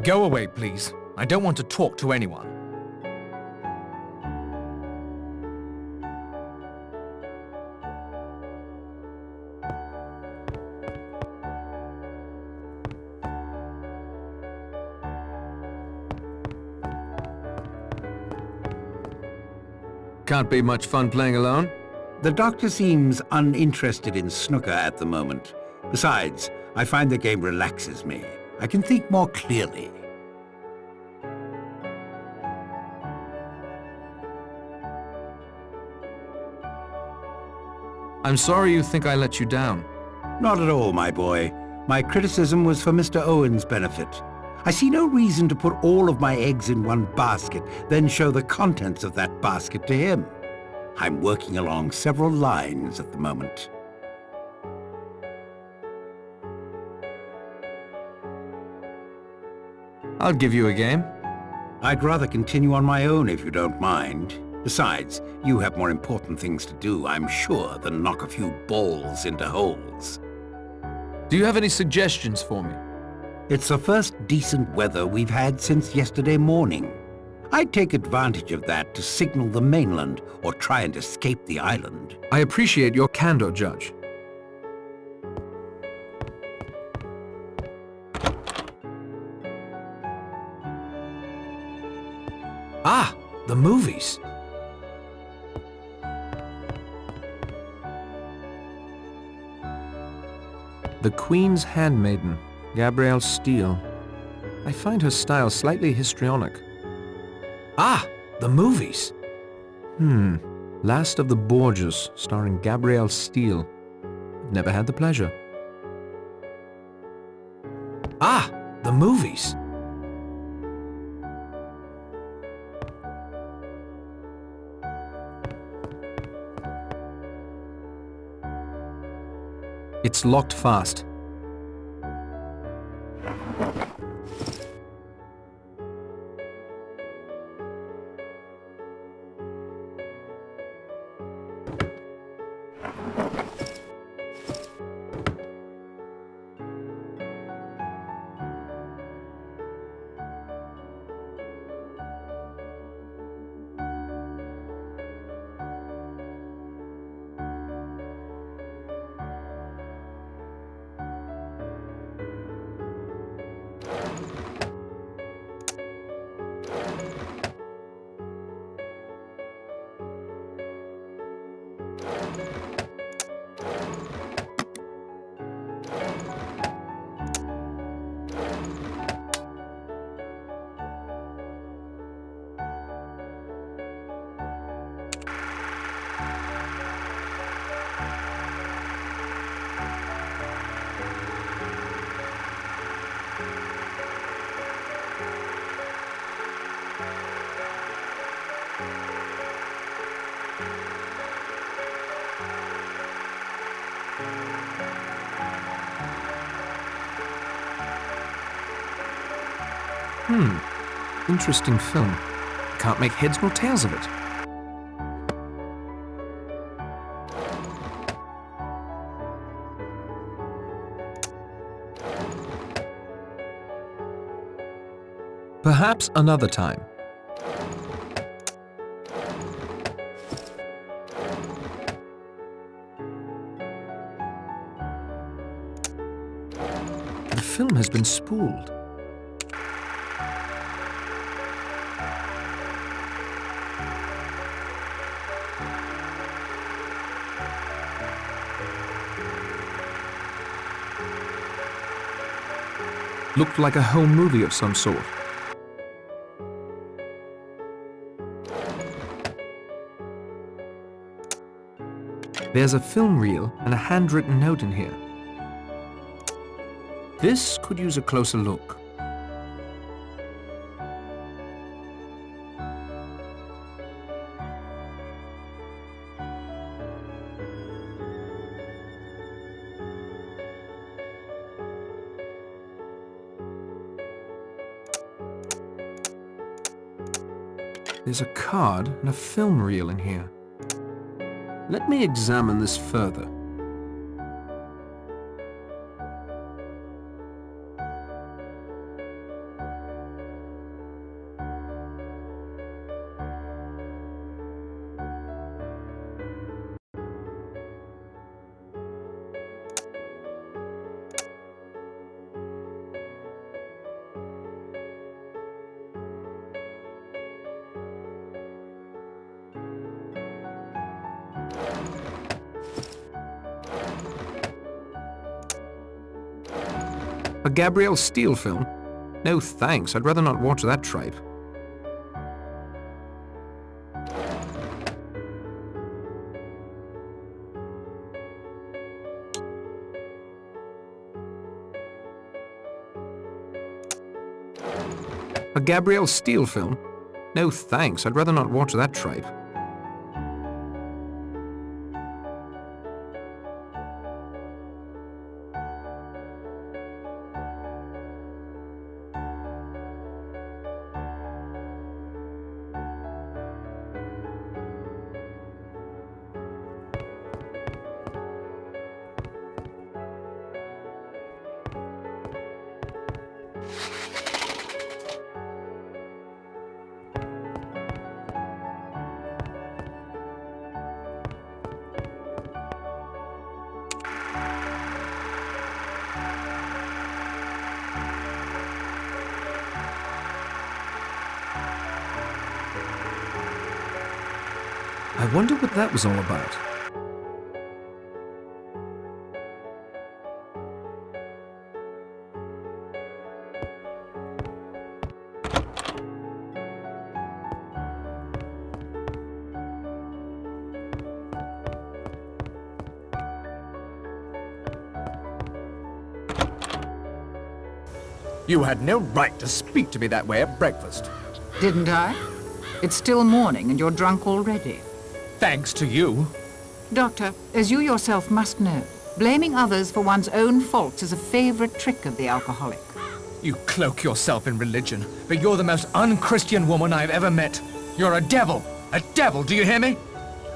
Go away, please. I don't want to talk to anyone. Can't be much fun playing alone. The doctor seems uninterested in snooker at the moment. Besides, I find the game relaxes me. I can think more clearly. I'm sorry you think I let you down. Not at all, my boy. My criticism was for Mr. Owen's benefit. I see no reason to put all of my eggs in one basket, then show the contents of that basket to him. I'm working along several lines at the moment. I'll give you a game. I'd rather continue on my own if you don't mind. Besides, you have more important things to do, I'm sure, than knock a few balls into holes. Do you have any suggestions for me? It's the first decent weather we've had since yesterday morning. I'd take advantage of that to signal the mainland or try and escape the island. I appreciate your candor, Judge. Ah, the movies. The Queen's Handmaiden, Gabrielle Steele. I find her style slightly histrionic. Ah, the movies. Last of the Borgias, starring Gabrielle Steele. I've never had the pleasure. Ah, the movies. It's locked fast. Interesting film. Can't make heads nor tails of it. Perhaps another time. The film has been spooled. Looked like a home movie of some sort. There's a film reel and a handwritten note in here. This could use a closer look. There's a card and a film reel in here. Let me examine this further. A Gabrielle Steele film? No thanks, I'd rather not watch that tripe. A Gabrielle Steele film? No thanks, I'd rather not watch that tripe. I wonder what that was all about. You had no right to speak to me that way at breakfast. Didn't I? It's still morning and you're drunk already. Thanks to you. Doctor, as you yourself must know, blaming others for one's own faults is a favorite trick of the alcoholic. You cloak yourself in religion, but you're the most unchristian woman I've ever met. You're a devil! A devil, do you hear me?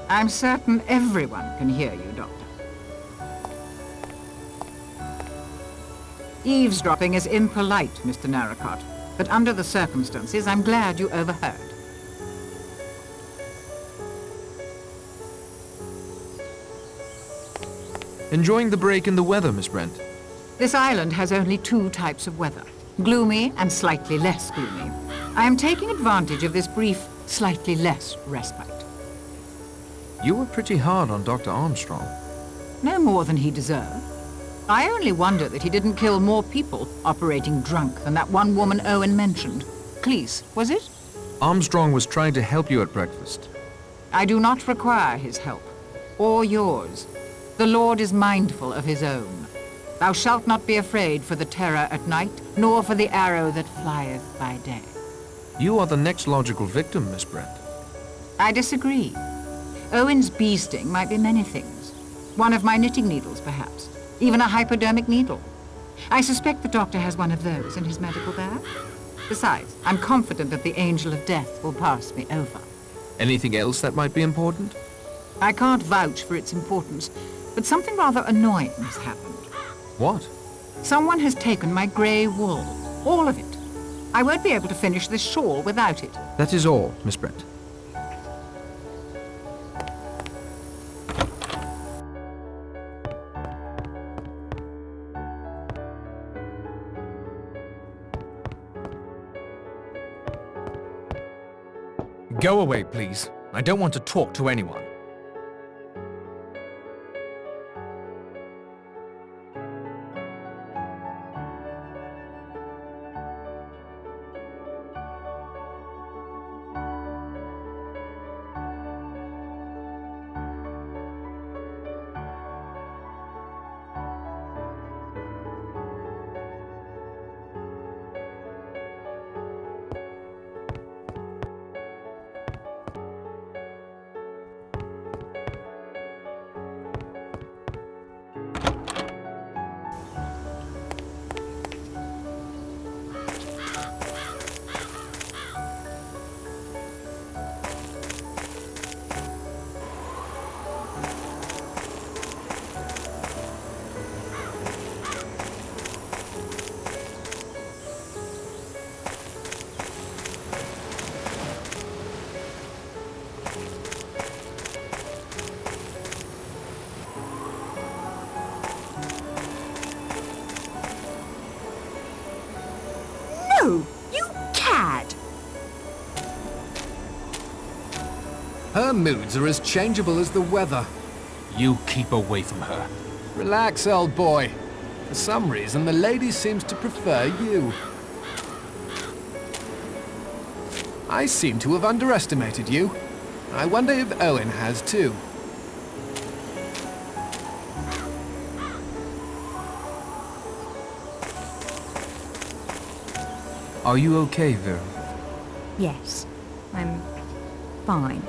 I'm certain everyone can hear you, Doctor. Eavesdropping is impolite, Mr. Narracott, but under the circumstances, I'm glad you overheard. Enjoying the break in the weather, Miss Brent? This island has only two types of weather, gloomy and slightly less gloomy. I am taking advantage of this brief, slightly less respite. You were pretty hard on Dr. Armstrong. No more than he deserved. I only wonder that he didn't kill more people operating drunk than that one woman Owen mentioned. Cleese, was it? Armstrong was trying to help you at breakfast. I do not require his help, or yours. The Lord is mindful of his own. Thou shalt not be afraid for the terror at night, nor for the arrow that flieth by day. You are the next logical victim, Miss Brent. I disagree. Owen's bee sting might be many things. One of my knitting needles, perhaps. Even a hypodermic needle. I suspect the doctor has one of those in his medical bag. Besides, I'm confident that the angel of death will pass me over. Anything else that might be important? I can't vouch for its importance, but something rather annoying has happened. What? Someone has taken my grey wool. All of it. I won't be able to finish this shawl without it. That is all, Miss Brent. Go away, please. I don't want to talk to anyone. Her moods are as changeable as the weather. You keep away from her. Relax, old boy. For some reason, the lady seems to prefer you. I seem to have underestimated you. I wonder if Owen has too. Are you okay, Vera? Yes, I'm fine.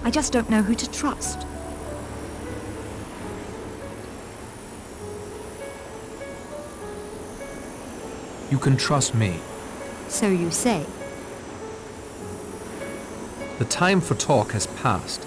I just don't know who to trust. You can trust me. So you say. The time for talk has passed.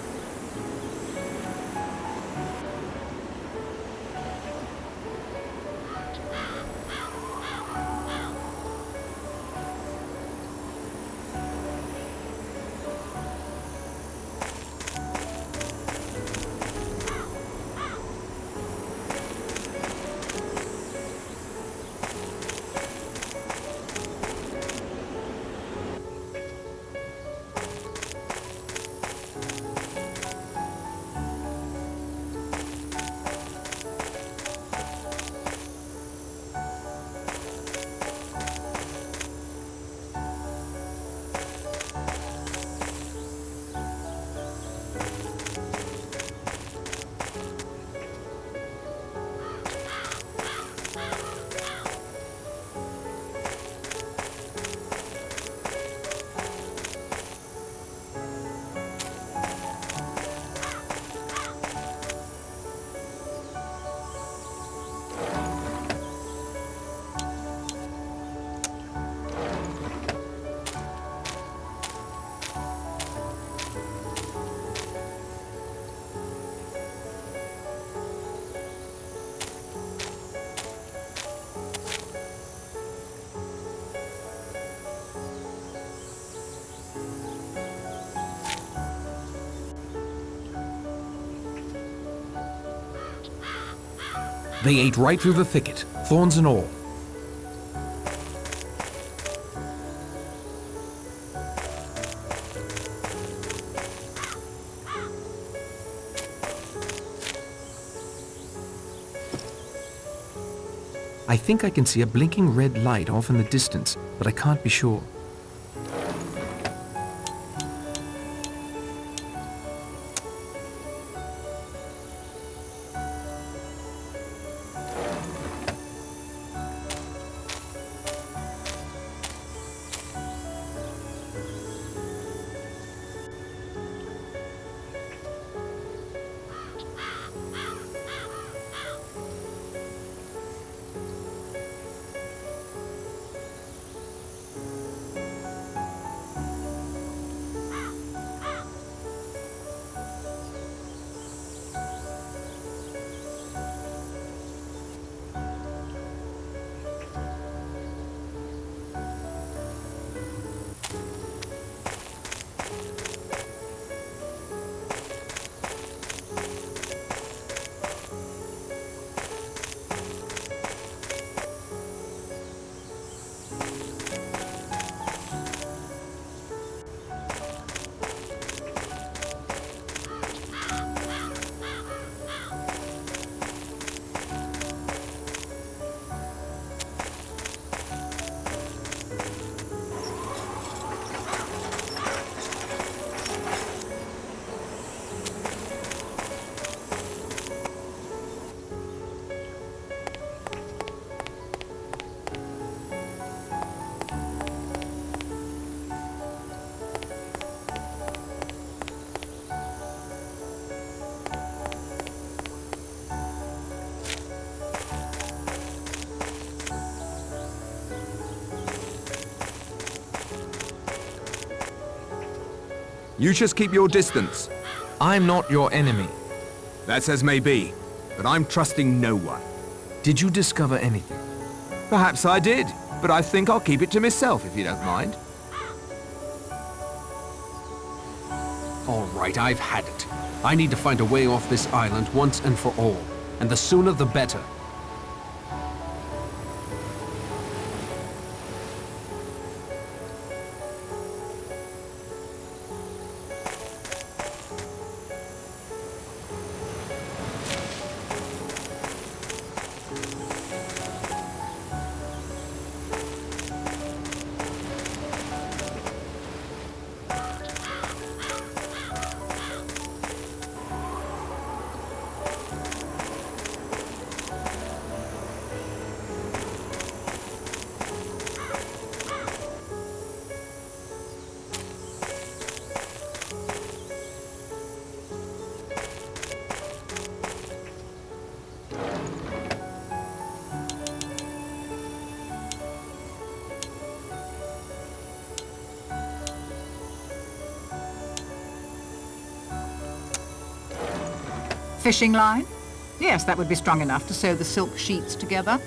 They ate right through the thicket, thorns and all. I think I can see a blinking red light off in the distance, but I can't be sure. You just keep your distance. I'm not your enemy. That's as may be, but I'm trusting no one. Did you discover anything? Perhaps I did, but I think I'll keep it to myself if you don't mind. All right, I've had it. I need to find a way off this island once and for all, and the sooner the better. fishing line? Yes, that would be strong enough to sew the silk sheets together.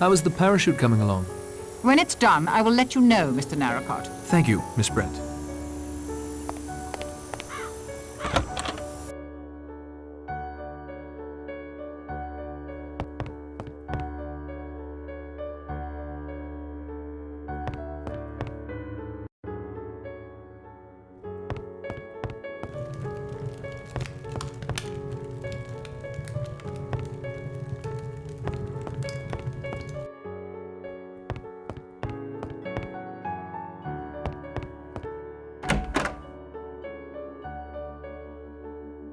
How is the parachute coming along? When it's done, I will let you know, Mr. Narracott. Thank you, Miss Brent.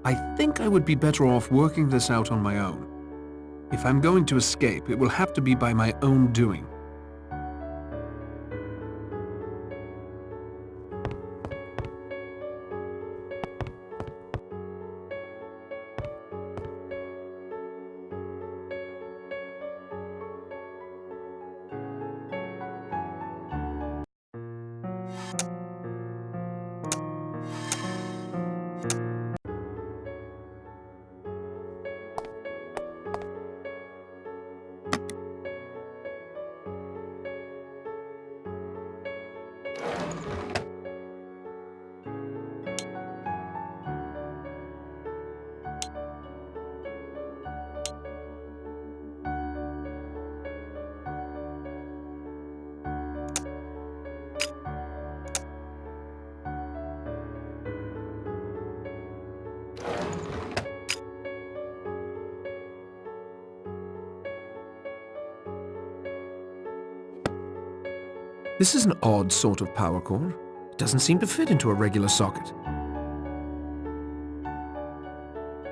I think I would be better off working this out on my own. If I'm going to escape, it will have to be by my own doing. This is an odd sort of power cord. It doesn't seem to fit into a regular socket.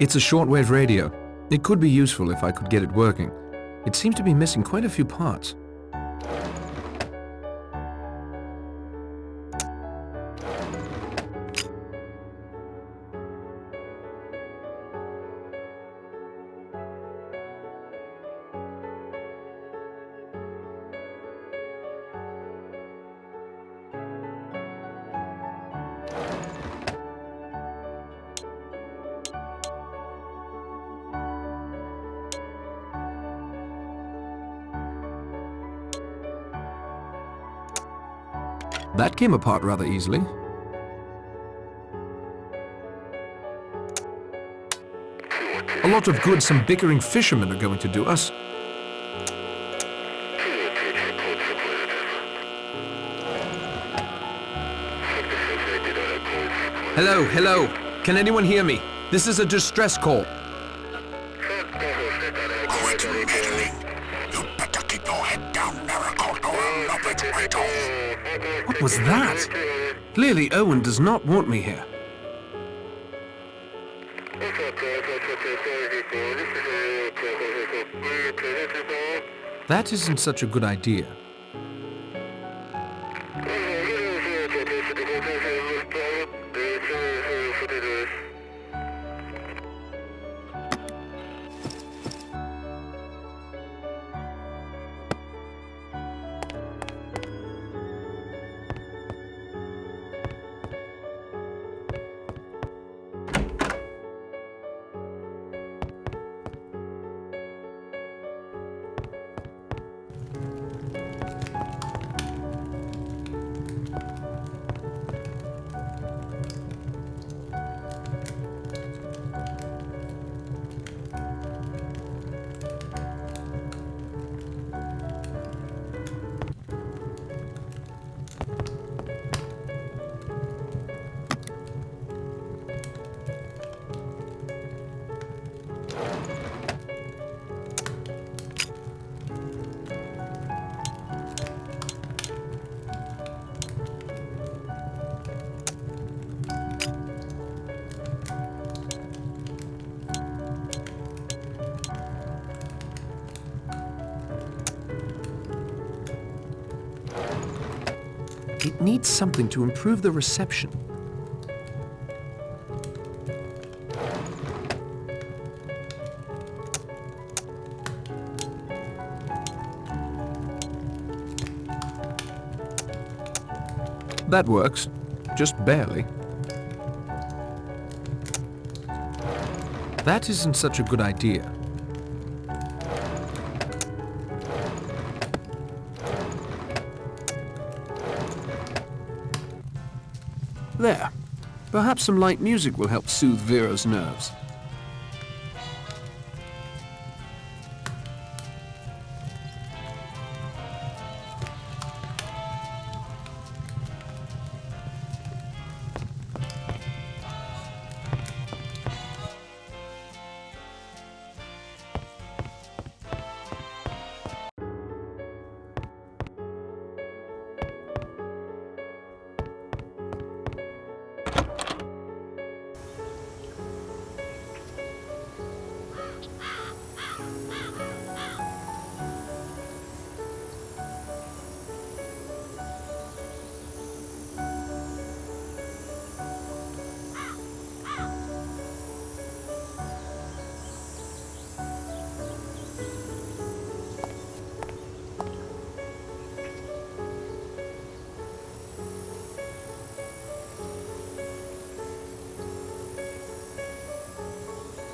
It's a shortwave radio. It could be useful if I could get it working. It seems to be missing quite a few parts. That came apart rather easily. A lot of good some bickering fishermen are going to do us. Hello, hello. Can anyone hear me? This is a distress call. Quit meddling. You better keep your head down, Narracott, or I'll lop it right off. What was that? Clearly Owen does not want me here. That isn't such a good idea. It needs something to improve the reception. That works. Just barely. That isn't such a good idea. There. Perhaps some light music will help soothe Vera's nerves.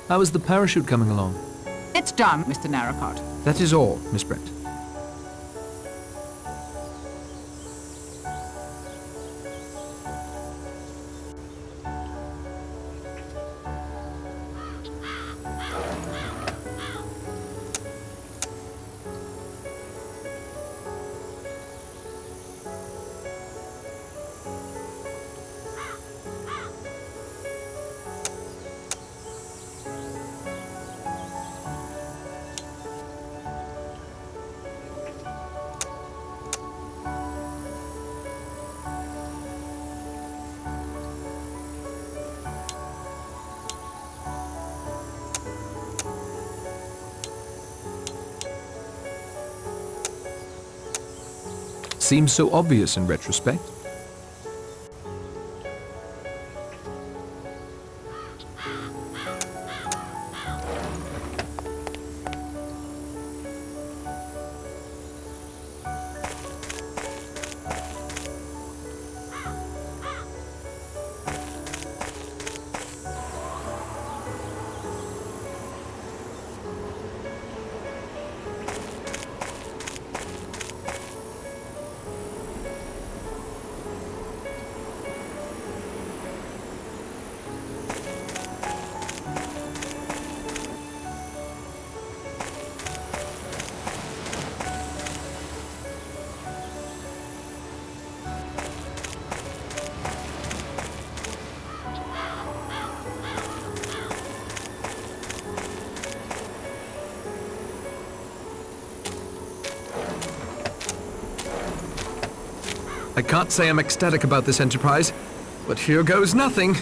How is the parachute coming along? It's done, Mr. Narracott. That is all, Miss Brent. Seems so obvious in retrospect. I can't say I'm ecstatic about this enterprise, but here goes nothing.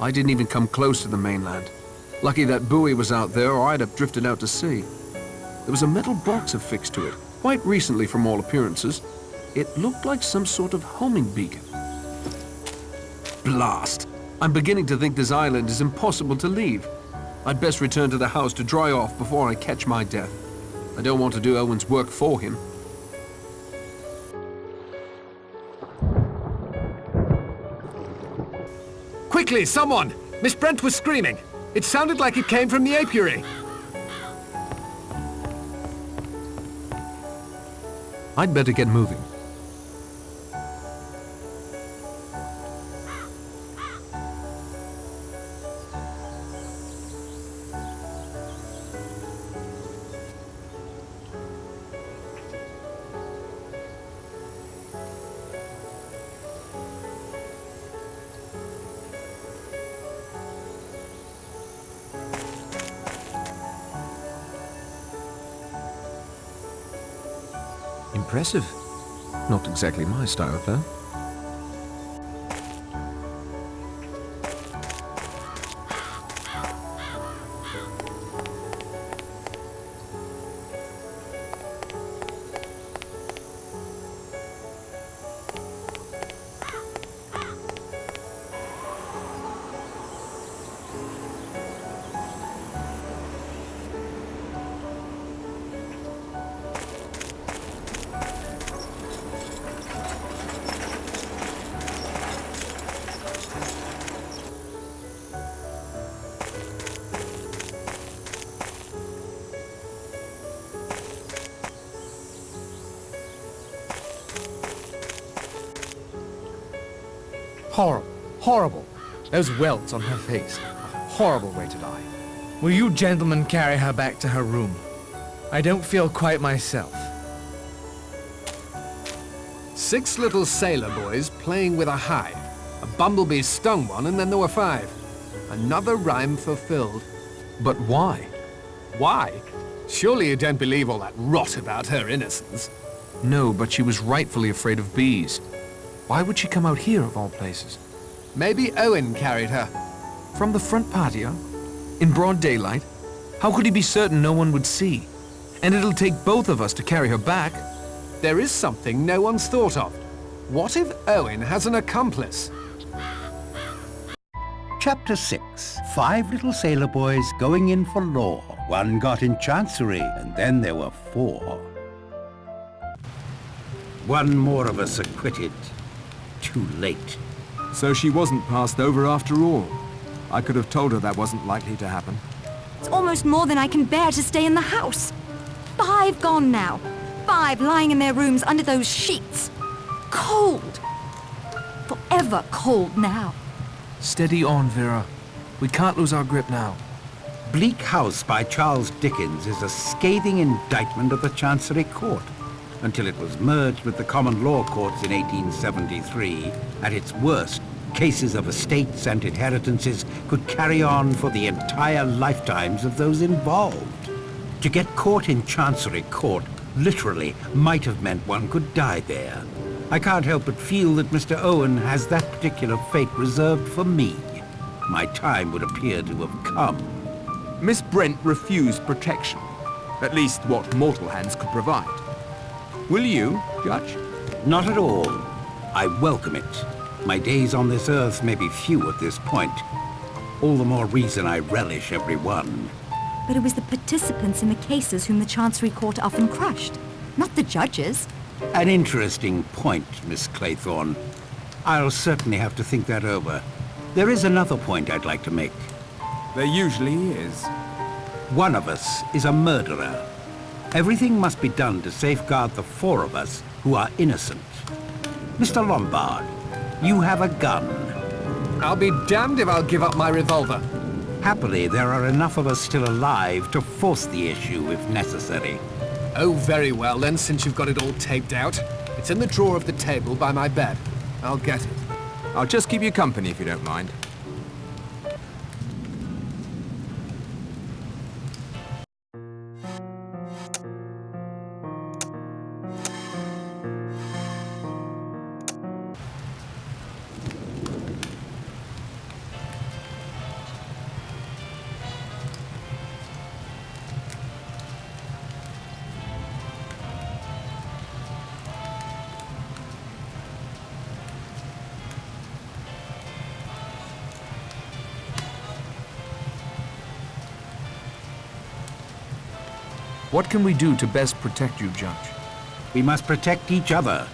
I didn't even come close to the mainland. Lucky that buoy was out there, or I'd have drifted out to sea. There was a metal box affixed to it, quite recently from all appearances. It looked like some sort of homing beacon. Blast! I'm beginning to think this island is impossible to leave. I'd best return to the house to dry off before I catch my death. I don't want to do Owen's work for him. Quickly, someone! Miss Brent was screaming. It sounded like it came from the apiary. I'd better get moving. Impressive. Not exactly my style, though. Horrible. Horrible. Those welts on her face. A horrible way to die. Will you gentlemen carry her back to her room? I don't feel quite myself. 6 little sailor boys playing with a hive. A bumblebee stung one, and then there were 5. Another rhyme fulfilled. But why? Why? Surely you don't believe all that rot about her innocence. No, but she was rightfully afraid of bees. Why would she come out here, of all places? Maybe Owen carried her. From the front patio? In broad daylight? How could he be certain no one would see? And it'll take both of us to carry her back. There is something no one's thought of. What if Owen has an accomplice? Chapter 6. 5 little sailor boys going in for law. One got in chancery, and then there were 4. One more of us acquitted. Too late. So she wasn't passed over after all. I could have told her that wasn't likely to happen. It's almost more than I can bear to stay in the house. 5 gone now. 5 lying in their rooms under those sheets. Cold. Forever cold now. Steady on, Vera. We can't lose our grip now. Bleak House by Charles Dickens is a scathing indictment of the Chancery Court. Until it was merged with the common law courts in 1873, at its worst, cases of estates and inheritances could carry on for the entire lifetimes of those involved. To get caught in Chancery Court literally might have meant one could die there. I can't help but feel that Mr. Owen has that particular fate reserved for me. My time would appear to have come. Miss Brent refused protection. At least what mortal hands could provide. Will you, Judge? Not at all. I welcome it. My days on this earth may be few at this point. All the more reason I relish every one. But it was the participants in the cases whom the Chancery Court often crushed, not the judges. An interesting point, Miss Claythorne. I'll certainly have to think that over. There is another point I'd like to make. There usually is. One of us is a murderer. Everything must be done to safeguard the 4 of us who are innocent. Mr. Lombard, you have a gun. I'll be damned if I'll give up my revolver. Happily, there are enough of us still alive to force the issue if necessary. Oh, very well then, since you've got it all taped out. It's in the drawer of the table by my bed. I'll get it. I'll just keep you company if you don't mind. What can we do to best protect you, Judge? We must protect each other.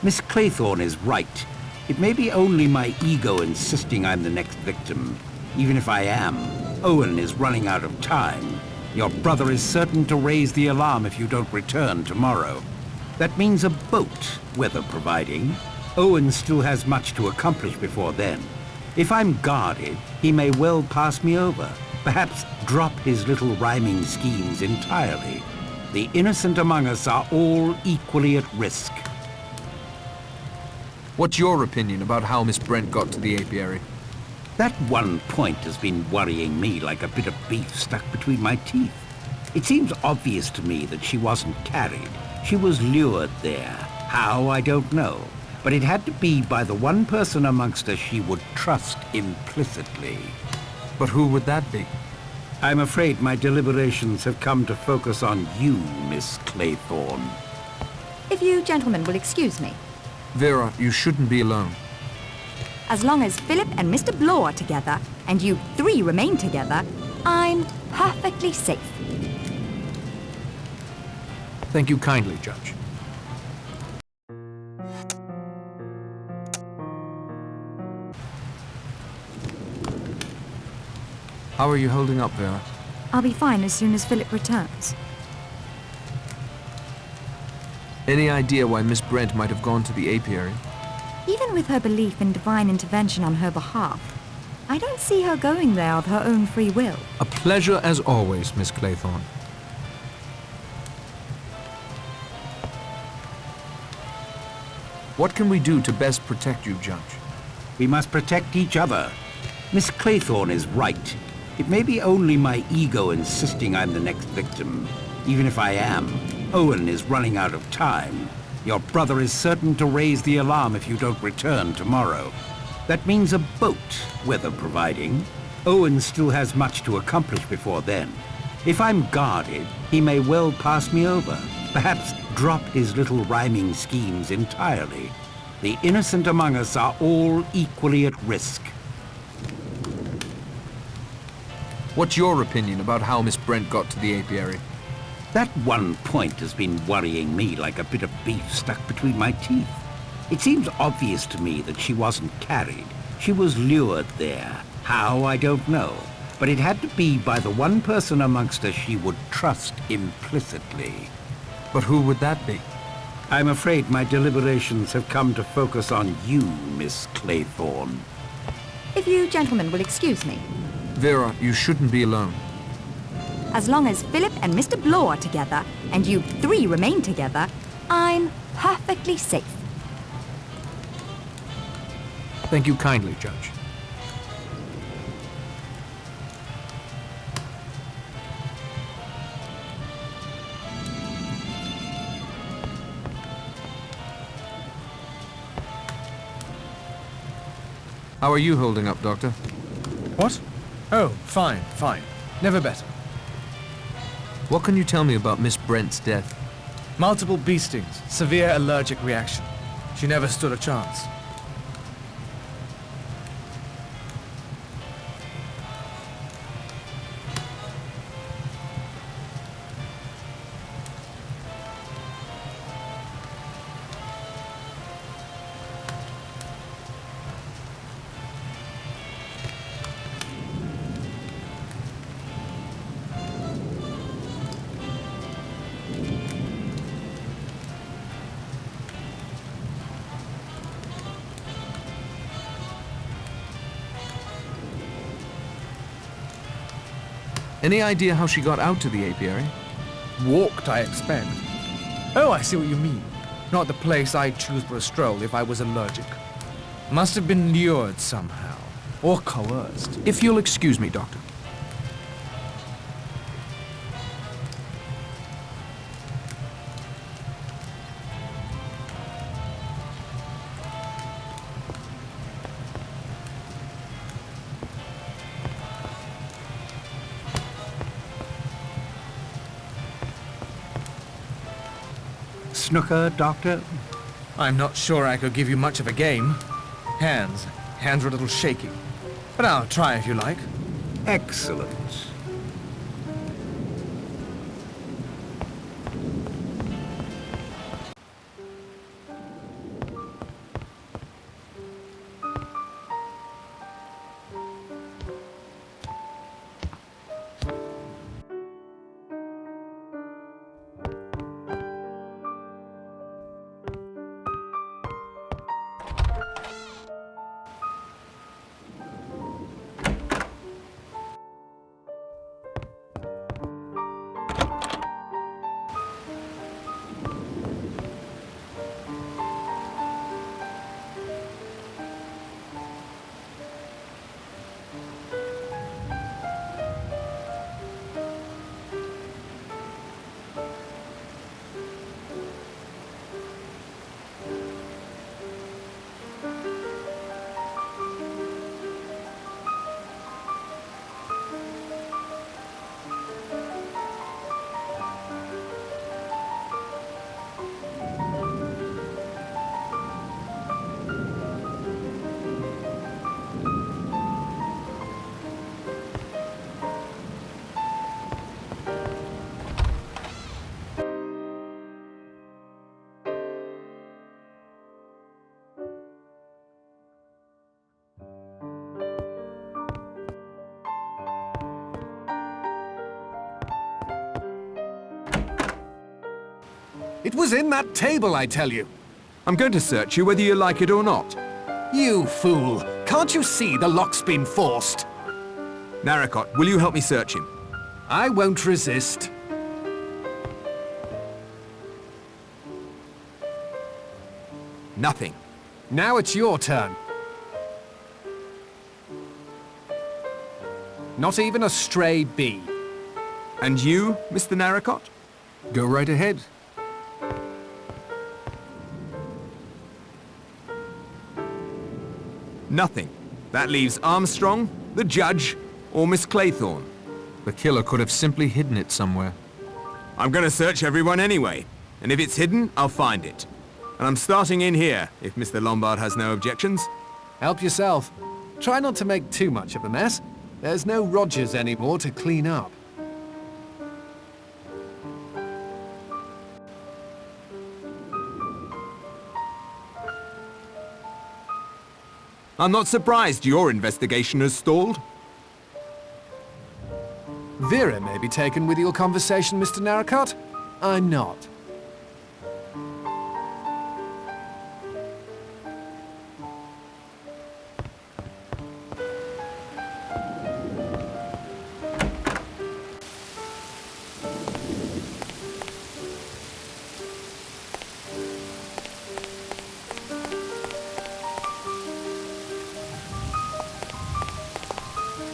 Miss Claythorne is right. It may be only my ego insisting I'm the next victim. Even if I am, Owen is running out of time. Your brother is certain to raise the alarm if you don't return tomorrow. That means a boat, weather providing. Owen still has much to accomplish before then. If I'm guarded, he may well pass me over. Perhaps drop his little rhyming schemes entirely. The innocent among us are all equally at risk. What's your opinion about how Miss Brent got to the apiary? That one point has been worrying me like a bit of beef stuck between my teeth. It seems obvious to me that she wasn't carried. She was lured there. How, I don't know. But it had to be by the one person amongst us she would trust implicitly. But who would that be? I'm afraid my deliberations have come to focus on you, Miss Claythorne. If you gentlemen will excuse me. Vera, you shouldn't be alone. As long as Philip and Mr. Blow are together, and you three remain together, I'm perfectly safe. Thank you kindly, Judge. How are you holding up, Vera? I'll be fine as soon as Philip returns. Any idea why Miss Brent might have gone to the apiary? Even with her belief in divine intervention on her behalf, I don't see her going there of her own free will. A pleasure as always, Miss Claythorne. What can we do to best protect you, Judge? We must protect each other. Miss Claythorne is right. It may be only my ego insisting I'm the next victim. Even if I am, Owen is running out of time. Your brother is certain to raise the alarm if you don't return tomorrow. That means a boat, weather providing. Owen still has much to accomplish before then. If I'm guarded, he may well pass me over. Perhaps drop his little rhyming schemes entirely. The innocent among us are all equally at risk. What's your opinion about how Miss Brent got to the apiary? That one point has been worrying me like a bit of beef stuck between my teeth. It seems obvious to me that she wasn't carried. She was lured there. How, I don't know. But it had to be by the one person amongst us she would trust implicitly. But who would that be? I'm afraid my deliberations have come to focus on you, Miss Claythorne. If you gentlemen will excuse me. Vera, you shouldn't be alone. As long as Philip and Mr. Blow are together, and you three remain together, I'm perfectly safe. Thank you kindly, Judge. How are you holding up, Doctor? What? Oh, fine, fine. Never better. What can you tell me about Miss Brent's death? Multiple bee stings, severe allergic reaction. She never stood a chance. Any idea how she got out to the apiary? Walked, I expect. Oh, I see what you mean. Not the place I'd choose for a stroll if I was allergic. Must have been lured somehow. Or coerced. If you'll excuse me, Doctor. Snooker, Doctor? I'm not sure I could give you much of a game. Hands are a little shaky. But I'll try if you like. Excellent. It was in that table, I tell you. I'm going to search you whether you like it or not. You fool! Can't you see the lock's been forced? Narracott, will you help me search him? I won't resist. Nothing. Now it's your turn. Not even a stray bee. And you, Mr. Narracott? Go right ahead. Nothing. That leaves Armstrong, the judge, or Miss Claythorne. The killer could have simply hidden it somewhere. I'm gonna search everyone anyway, and if it's hidden, I'll find it. And I'm starting in here, if Mr. Lombard has no objections. Help yourself. Try not to make too much of a mess. There's no Rogers anymore to clean up. I'm not surprised your investigation has stalled. Vera may be taken with your conversation, Mr. Narracott. I'm not.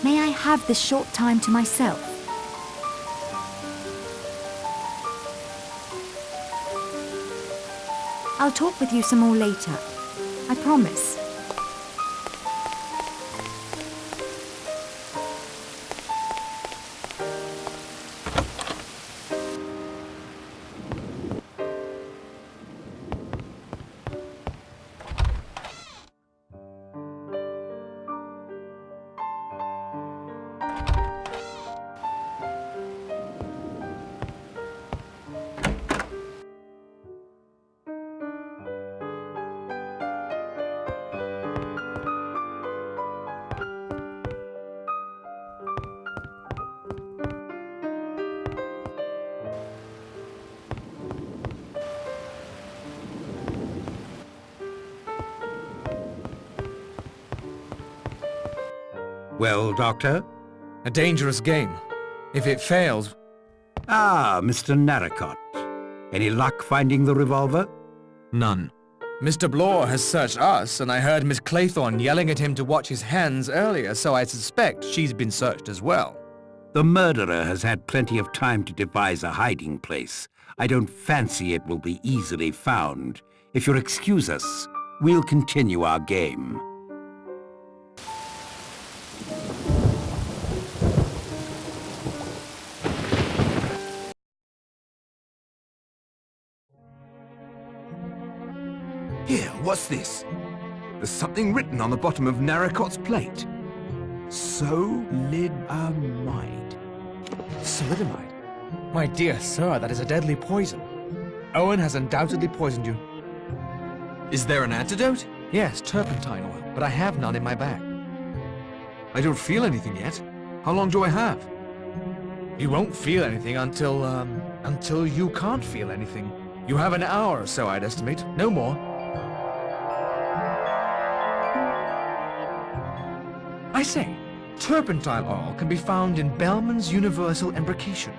May I have this short time to myself? I'll talk with you some more later. I promise. Well, Doctor? A dangerous game. If it fails... Ah, Mr. Narracott. Any luck finding the revolver? None. Mr. Blore has searched us, and I heard Miss Claythorne yelling at him to watch his hands earlier, so I suspect she's been searched as well. The murderer has had plenty of time to devise a hiding place. I don't fancy it will be easily found. If you'll excuse us, we'll continue our game. Here, what's this? There's something written on the bottom of Narracott's plate. Solidomide. Solidomide? My dear sir, that is a deadly poison. Owen has undoubtedly poisoned you. Is there an antidote? Yes, turpentine oil, but I have none in my bag. I don't feel anything yet. How long do I have? You won't feel anything until you can't feel anything. You have an hour or so, I'd estimate. No more. I say, turpentine oil can be found in Bellman's Universal Embrocation,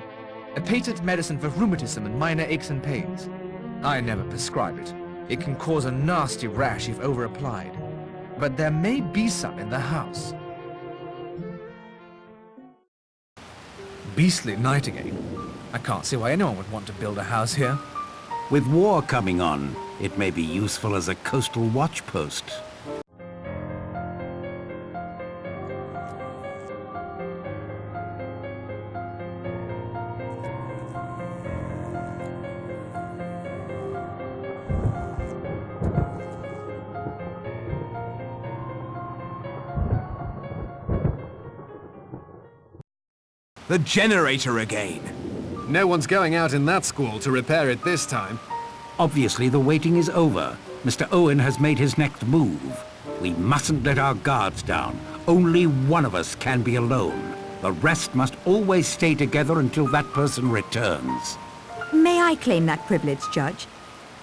a patent medicine for rheumatism and minor aches and pains. I never prescribe it. It can cause a nasty rash if over-applied. But there may be some in the house. Beastly night again. I can't see why anyone would want to build a house here. With war coming on, it may be useful as a coastal watch post. The generator again. No one's going out in that squall to repair it this time. Obviously, the waiting is over. Mr. Owen has made his next move. We mustn't let our guards down. Only one of us can be alone. The rest must always stay together until that person returns. May I claim that privilege, Judge?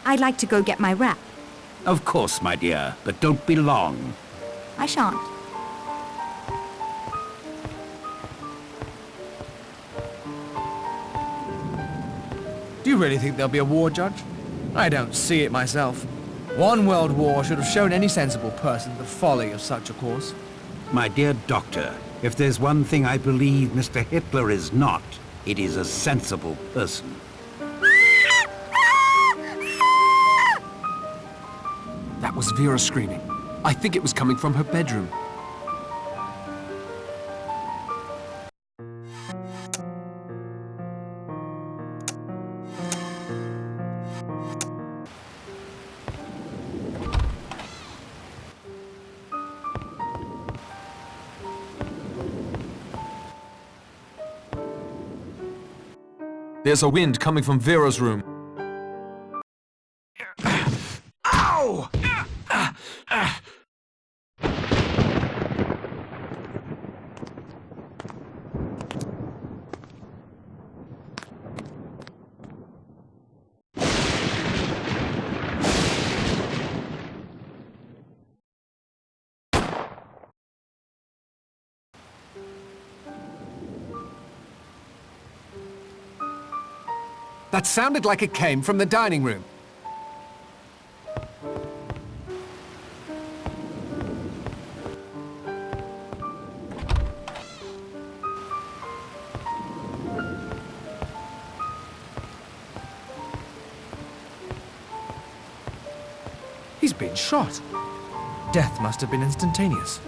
I'd like to go get my wrap. Of course, my dear, but don't be long. I shan't. Do you really think there'll be a war, Judge? I don't see it myself. One world war should have shown any sensible person the folly of such a course. My dear doctor, if there's one thing I believe Mr. Hitler is not, it is a sensible person. That was Vera screaming. I think it was coming from her bedroom. There's a wind coming from Vera's room. Ow! That sounded like it came from the dining room. He's been shot. Death must have been instantaneous.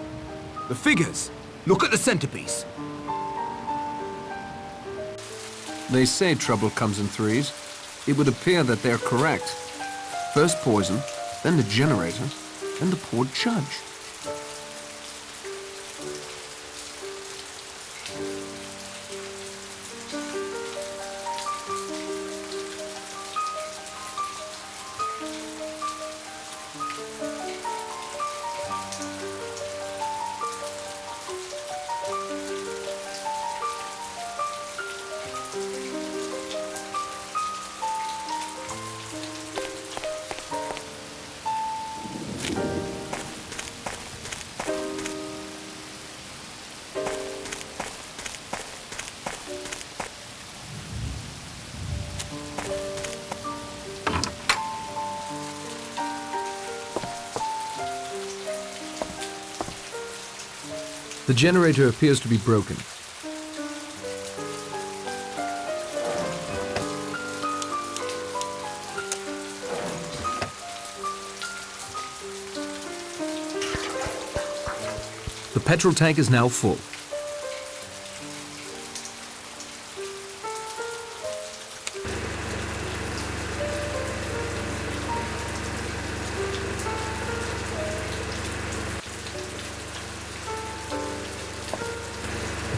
The figures! Look at the centerpiece! They say trouble comes in threes. It would appear that they're correct. First poison, then the generator, and the poor judge. The generator appears to be broken. The petrol tank is now full.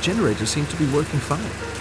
The generator seems to be working fine.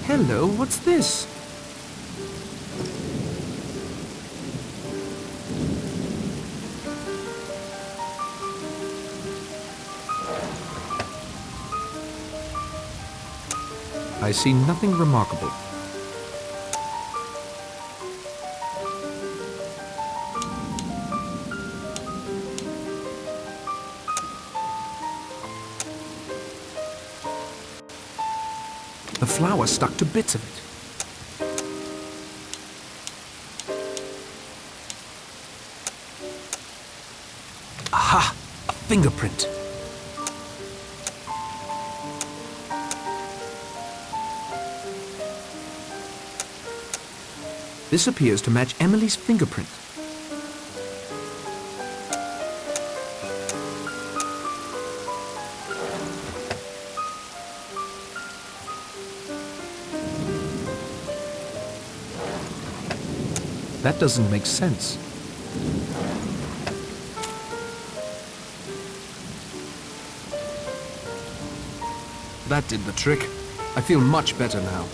Hello, what's this? I see nothing remarkable. The flower stuck to bits of it. Aha! A fingerprint. This appears to match Emily's fingerprint. That doesn't make sense. That did the trick. I feel much better now.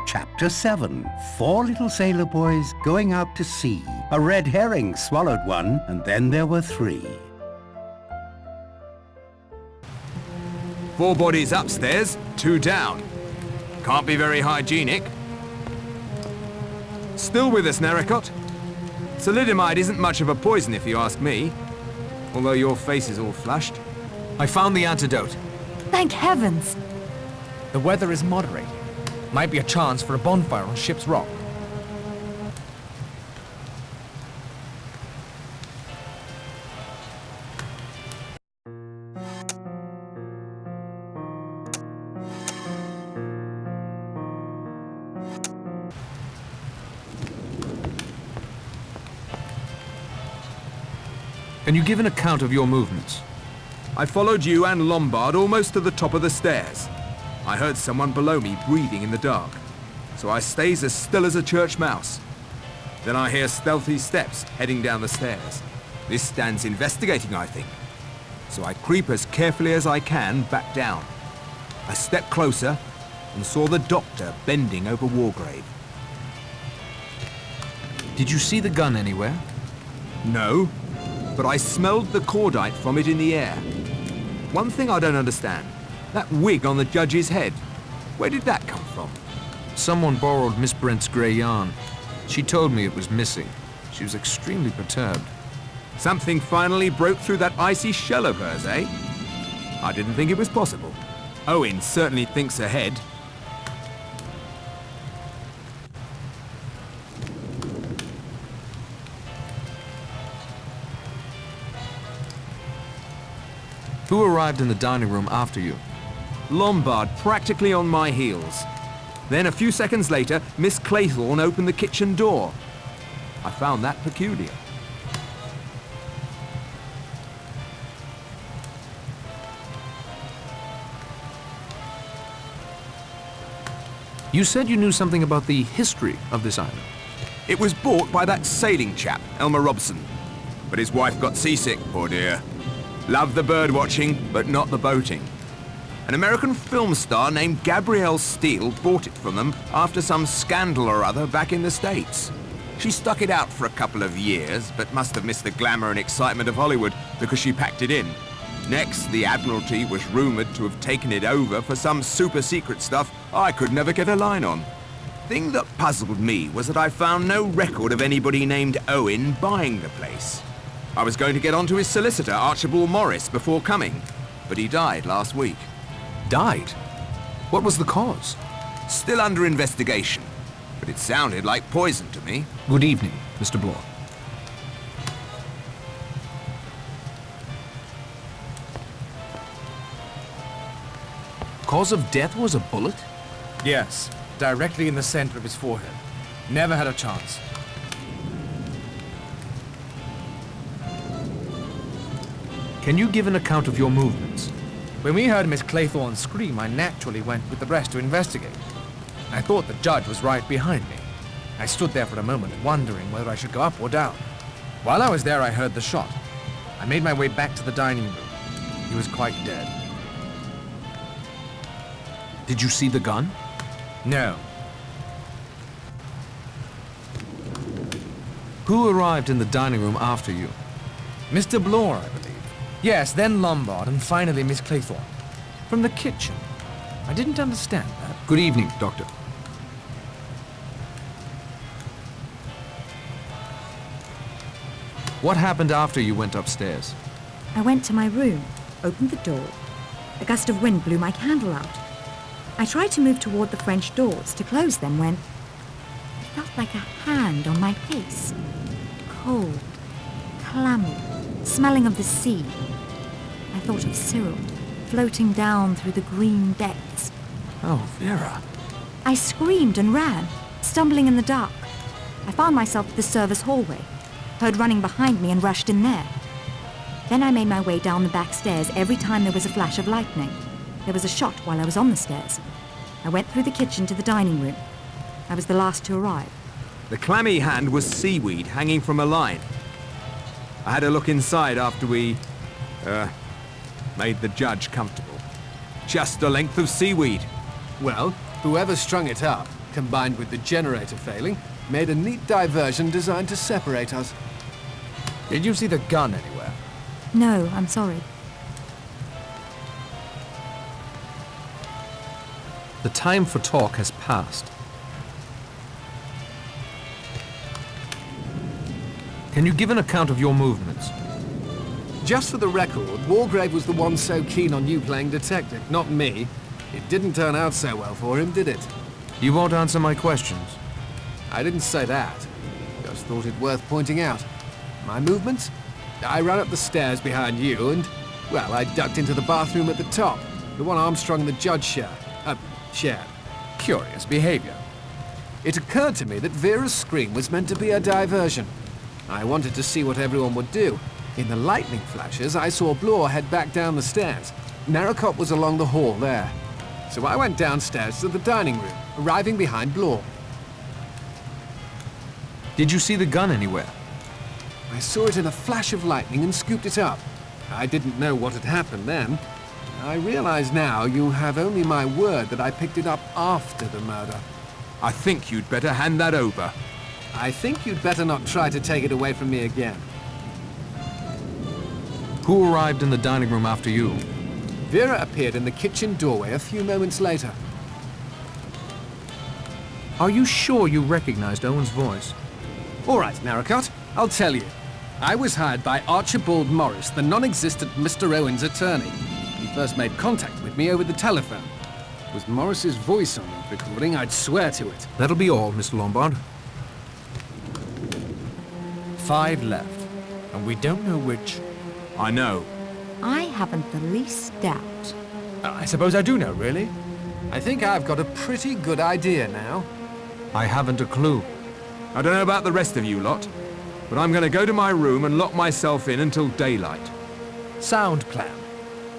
Chapter 7. 4 little sailor boys going out to sea. A red herring swallowed one, and then there were 3. 4 bodies upstairs, 2 down. Can't be very hygienic. Still with us, Narracott? Thalidomide isn't much of a poison if you ask me. Although your face is all flushed. I found the antidote. Thank heavens! The weather is moderating. Might be a chance for a bonfire on Ship's Rock. Can you give an account of your movements? I followed you and Lombard almost to the top of the stairs. I heard someone below me breathing in the dark, so I stays as still as a church mouse. Then I hear stealthy steps heading down the stairs. This stands investigating, I think. So I creep as carefully as I can back down. I stepped closer and saw the doctor bending over Wargrave. Did you see the gun anywhere? No, but I smelled the cordite from it in the air. One thing I don't understand. That wig on the judge's head. Where did that come from? Someone borrowed Miss Brent's grey yarn. She told me it was missing. She was extremely perturbed. Something finally broke through that icy shell of hers, eh? I didn't think it was possible. Owen certainly thinks ahead. Who arrived in the dining room after you? Lombard practically on my heels. Then a few seconds later, Miss Claythorne opened the kitchen door. I found that peculiar. You said you knew something about the history of this island. It was bought by that sailing chap, Elmer Robson. But his wife got seasick, poor dear. Loved the bird watching, but not the boating. An American film star named Gabrielle Steele bought it from them after some scandal or other back in the States. She stuck it out for a couple of years, but must have missed the glamour and excitement of Hollywood because she packed it in. Next, the Admiralty was rumored to have taken it over for some super secret stuff I could never get a line on. Thing that puzzled me was that I found no record of anybody named Owen buying the place. I was going to get onto his solicitor, Archibald Morris, before coming, but he died last week. Died? What was the cause? Still under investigation, but it sounded like poison to me. Good evening, Mr. Bloor. Cause of death was a bullet? Yes, directly in the center of his forehead. Never had a chance. Can you give an account of your movements? When we heard Miss Claythorne scream, I naturally went with the rest to investigate. I thought the judge was right behind me. I stood there for a moment, wondering whether I should go up or down. While I was there, I heard the shot. I made my way back to the dining room. He was quite dead. Did you see the gun? No. Who arrived in the dining room after you? Mr. Bloor, I believe. Yes, then Lombard, and finally Miss Claythorne. From the kitchen. I didn't understand that. Good evening, Doctor. What happened after you went upstairs? I went to my room, opened the door. A gust of wind blew my candle out. I tried to move toward the French doors to close them when I felt like a hand on my face. Cold, clammy, smelling of the sea. I thought of Cyril, floating down through the green depths. Oh, Vera. I screamed and ran, stumbling in the dark. I found myself at the service hallway, heard running behind me and rushed in there. Then I made my way down the back stairs every time there was a flash of lightning. There was a shot while I was on the stairs. I went through the kitchen to the dining room. I was the last to arrive. The clammy hand was seaweed hanging from a line. I had a look inside after we, made the judge comfortable. Just a length of seaweed. Well, whoever strung it up, combined with the generator failing, made a neat diversion designed to separate us. Did you see the gun anywhere? No, I'm sorry. The time for talk has passed. Can you give an account of your movements? Just for the record, Wargrave was the one so keen on you playing detective, not me. It didn't turn out so well for him, did it? You won't answer my questions. I didn't say that. Just thought it worth pointing out. My movements? I ran up the stairs behind you and, well, I ducked into the bathroom at the top. The one Armstrong and the judge shared. Curious behavior. It occurred to me that Vera's scream was meant to be a diversion. I wanted to see what everyone would do. In the lightning flashes, I saw Blore head back down the stairs. Narracott was along the hall there. So I went downstairs to the dining room, arriving behind Blore. Did you see the gun anywhere? I saw it in a flash of lightning and scooped it up. I didn't know what had happened then. I realize now you have only my word that I picked it up after the murder. I think you'd better hand that over. I think you'd better not try to take it away from me again. Who arrived in the dining room after you? Vera appeared in the kitchen doorway a few moments later. Are you sure you recognized Owen's voice? All right, Narracott, I'll tell you. I was hired by Archibald Morris, the non-existent Mr. Owen's attorney. He first made contact with me over the telephone. Was Morris's voice on that recording, I'd swear to it. That'll be all, Mr. Lombard. 5 left, and we don't know which. I know. I haven't the least doubt. I suppose I do know, really. I think I've got a pretty good idea now. I haven't a clue. I don't know about the rest of you lot, but I'm going to go to my room and lock myself in until daylight. Sound plan.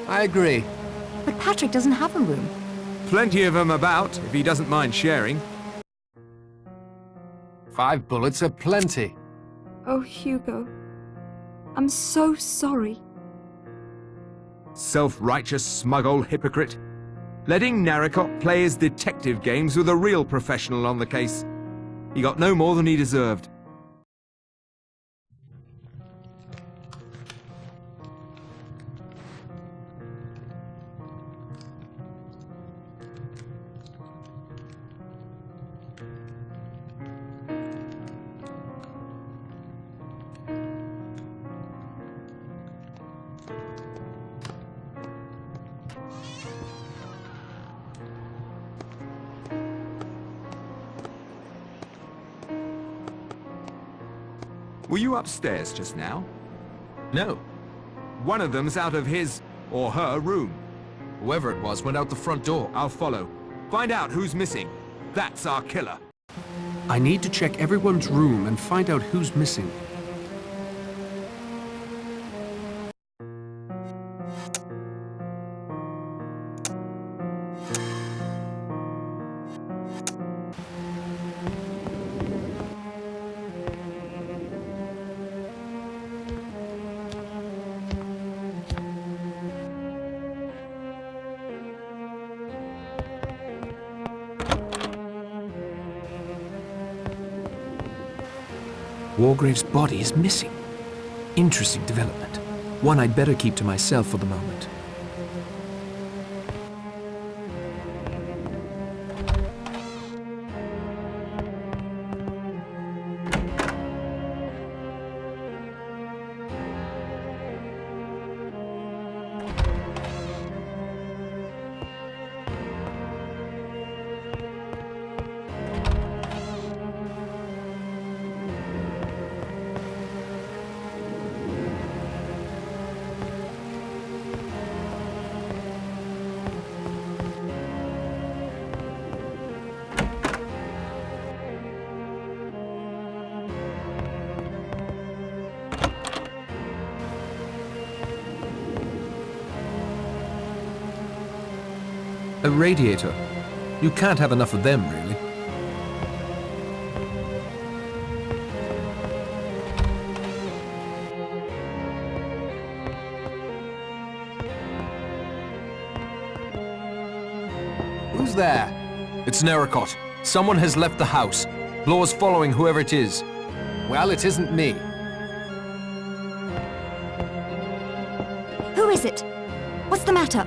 I agree. But Patrick doesn't have a room. Plenty of them about, if he doesn't mind sharing. 5 bullets are plenty. Oh, Hugo. I'm so sorry. Self-righteous, smug old hypocrite. Letting Narracott play his detective games with a real professional on the case. He got no more than he deserved. Were you upstairs just now? No. One of them's out of his or her room. Whoever it was went out the front door. I'll follow. Find out who's missing. That's our killer. I need to check everyone's room and find out who's missing. Wargrave's body is missing. Interesting development. One I'd better keep to myself for the moment. A radiator. You can't have enough of them, really. Who's there? It's Narracott. Someone has left the house. Blor's following whoever it is. Well, it isn't me. Who is it? What's the matter?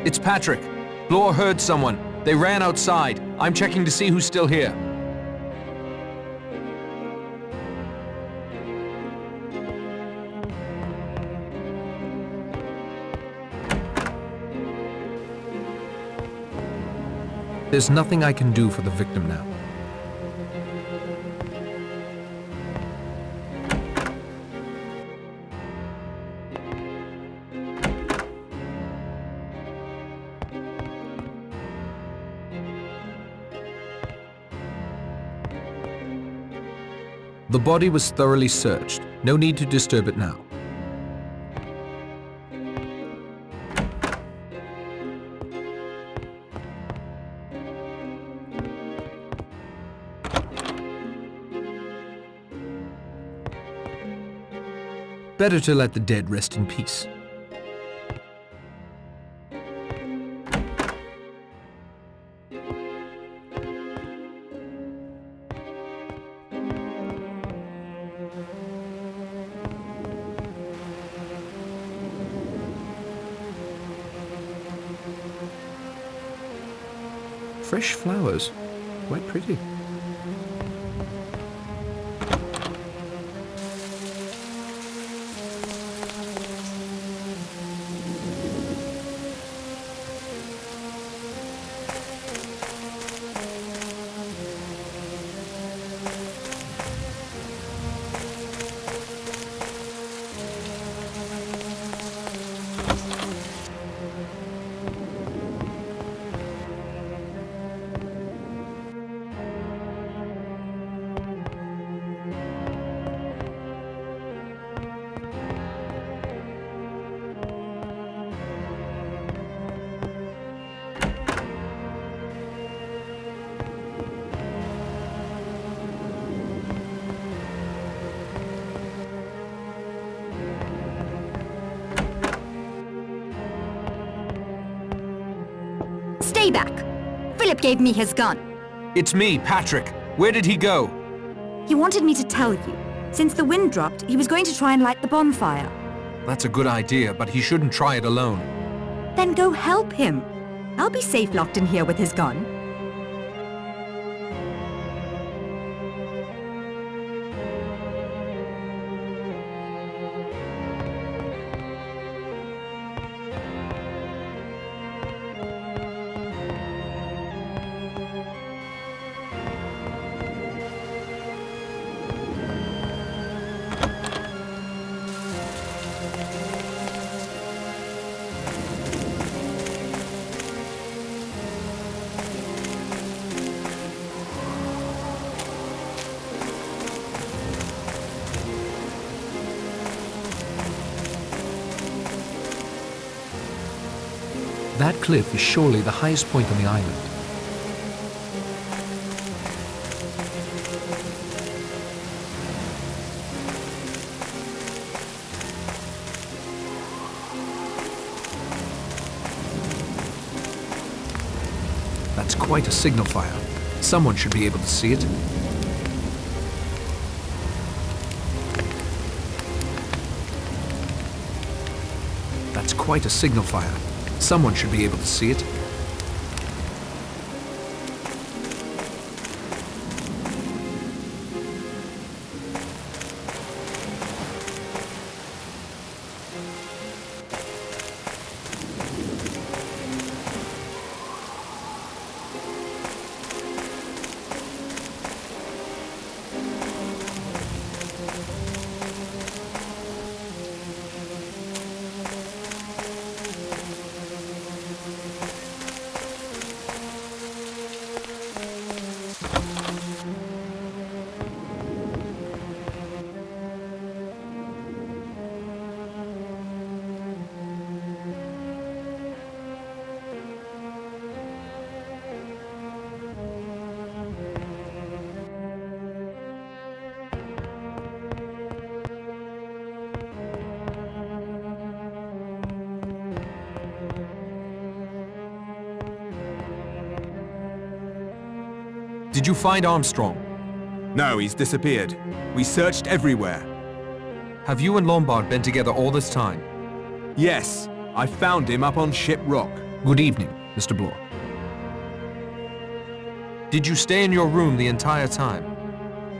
It's Patrick. Blor heard someone. They ran outside. I'm checking to see who's still here. There's nothing I can do for the victim now. The body was thoroughly searched. No need to disturb it now. Better to let the dead rest in peace. Fresh flowers. Quite pretty. Stay back! Philip gave me his gun. It's me, Patrick. Where did he go? He wanted me to tell you. Since the wind dropped, he was going to try and light the bonfire. That's a good idea, but he shouldn't try it alone. Then go help him. I'll be safe locked in here with his gun. That cliff is surely the highest point on the island. That's quite a signal fire. Someone should be able to see it. That's quite a signal fire. Someone should be able to see it. Did you find Armstrong? No, he's disappeared. We searched everywhere. Have you and Lombard been together all this time? Yes, I found him up on Ship Rock. Good evening, Mr. Bloor. Did you stay in your room the entire time?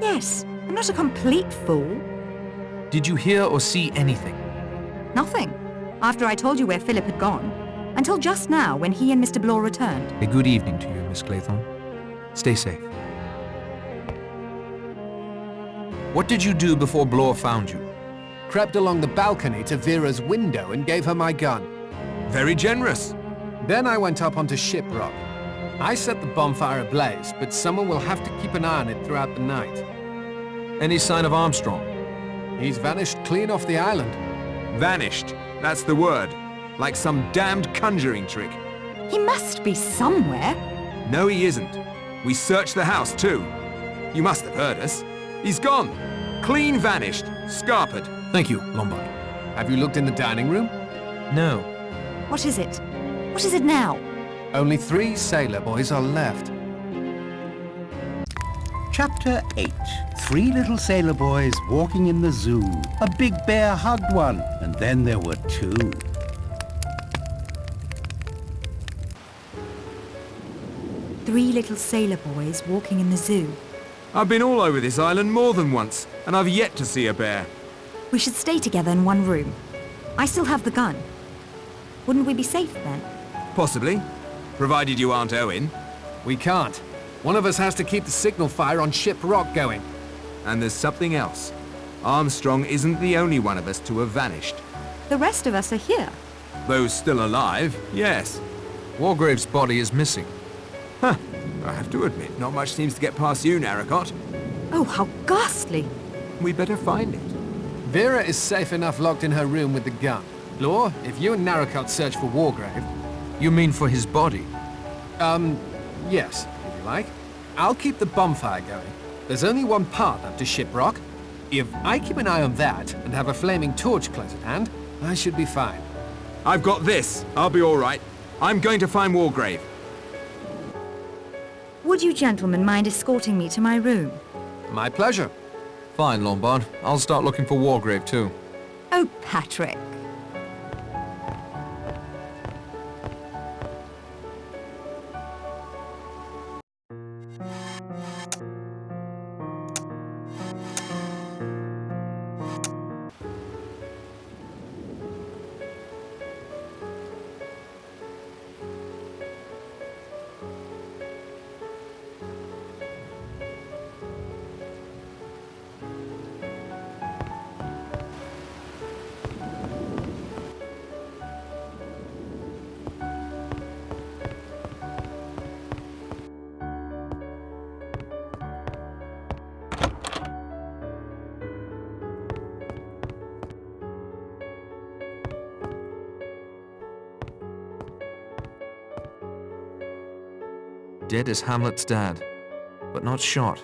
Yes, I'm not a complete fool. Did you hear or see anything? Nothing. After I told you where Philip had gone. Until just now, when he and Mr. Bloor returned. A good evening to you, Miss Claythorne. Stay safe. What did you do before Bloor found you? Crept along the balcony to Vera's window and gave her my gun. Very generous. Then I went up onto Ship Rock. I set the bonfire ablaze, but someone will have to keep an eye on it throughout the night. Any sign of Armstrong? He's vanished clean off the island. Vanished. That's the word. Like some damned conjuring trick. He must be somewhere. No, he isn't. We searched the house, too. You must have heard us. He's gone. Clean vanished. Scarpered. Thank you, Lombard. Have you looked in the dining room? No. What is it? What is it now? Only 3 sailor boys are left. Chapter 8. 3 little sailor boys walking in the zoo. A big bear hugged one, and then there were 2. Three little sailor boys walking in the zoo. I've been all over this island more than once, and I've yet to see a bear. We should stay together in one room. I still have the gun. Wouldn't we be safe then? Possibly. Provided you aren't Owen. We can't. One of us has to keep the signal fire on Ship Rock going. And there's something else. Armstrong isn't the only one of us to have vanished. The rest of us are here. Those still alive, yes. Wargrave's body is missing. Huh. I have to admit, not much seems to get past you, Narracott. Oh, how ghastly. We better find it. Vera is safe enough locked in her room with the gun. Bloor, if you and Narracott search for Wargrave... You mean for his body? Yes, if you like. I'll keep the bonfire going. There's only one path up to Ship Rock. If I keep an eye on that and have a flaming torch close at hand, I should be fine. I've got this. I'll be all right. I'm going to find Wargrave. Would you gentlemen mind escorting me to my room? My pleasure. Fine, Lombard. I'll start looking for Wargrave, too. Oh, Patrick. Dead as Hamlet's dad, but not shot,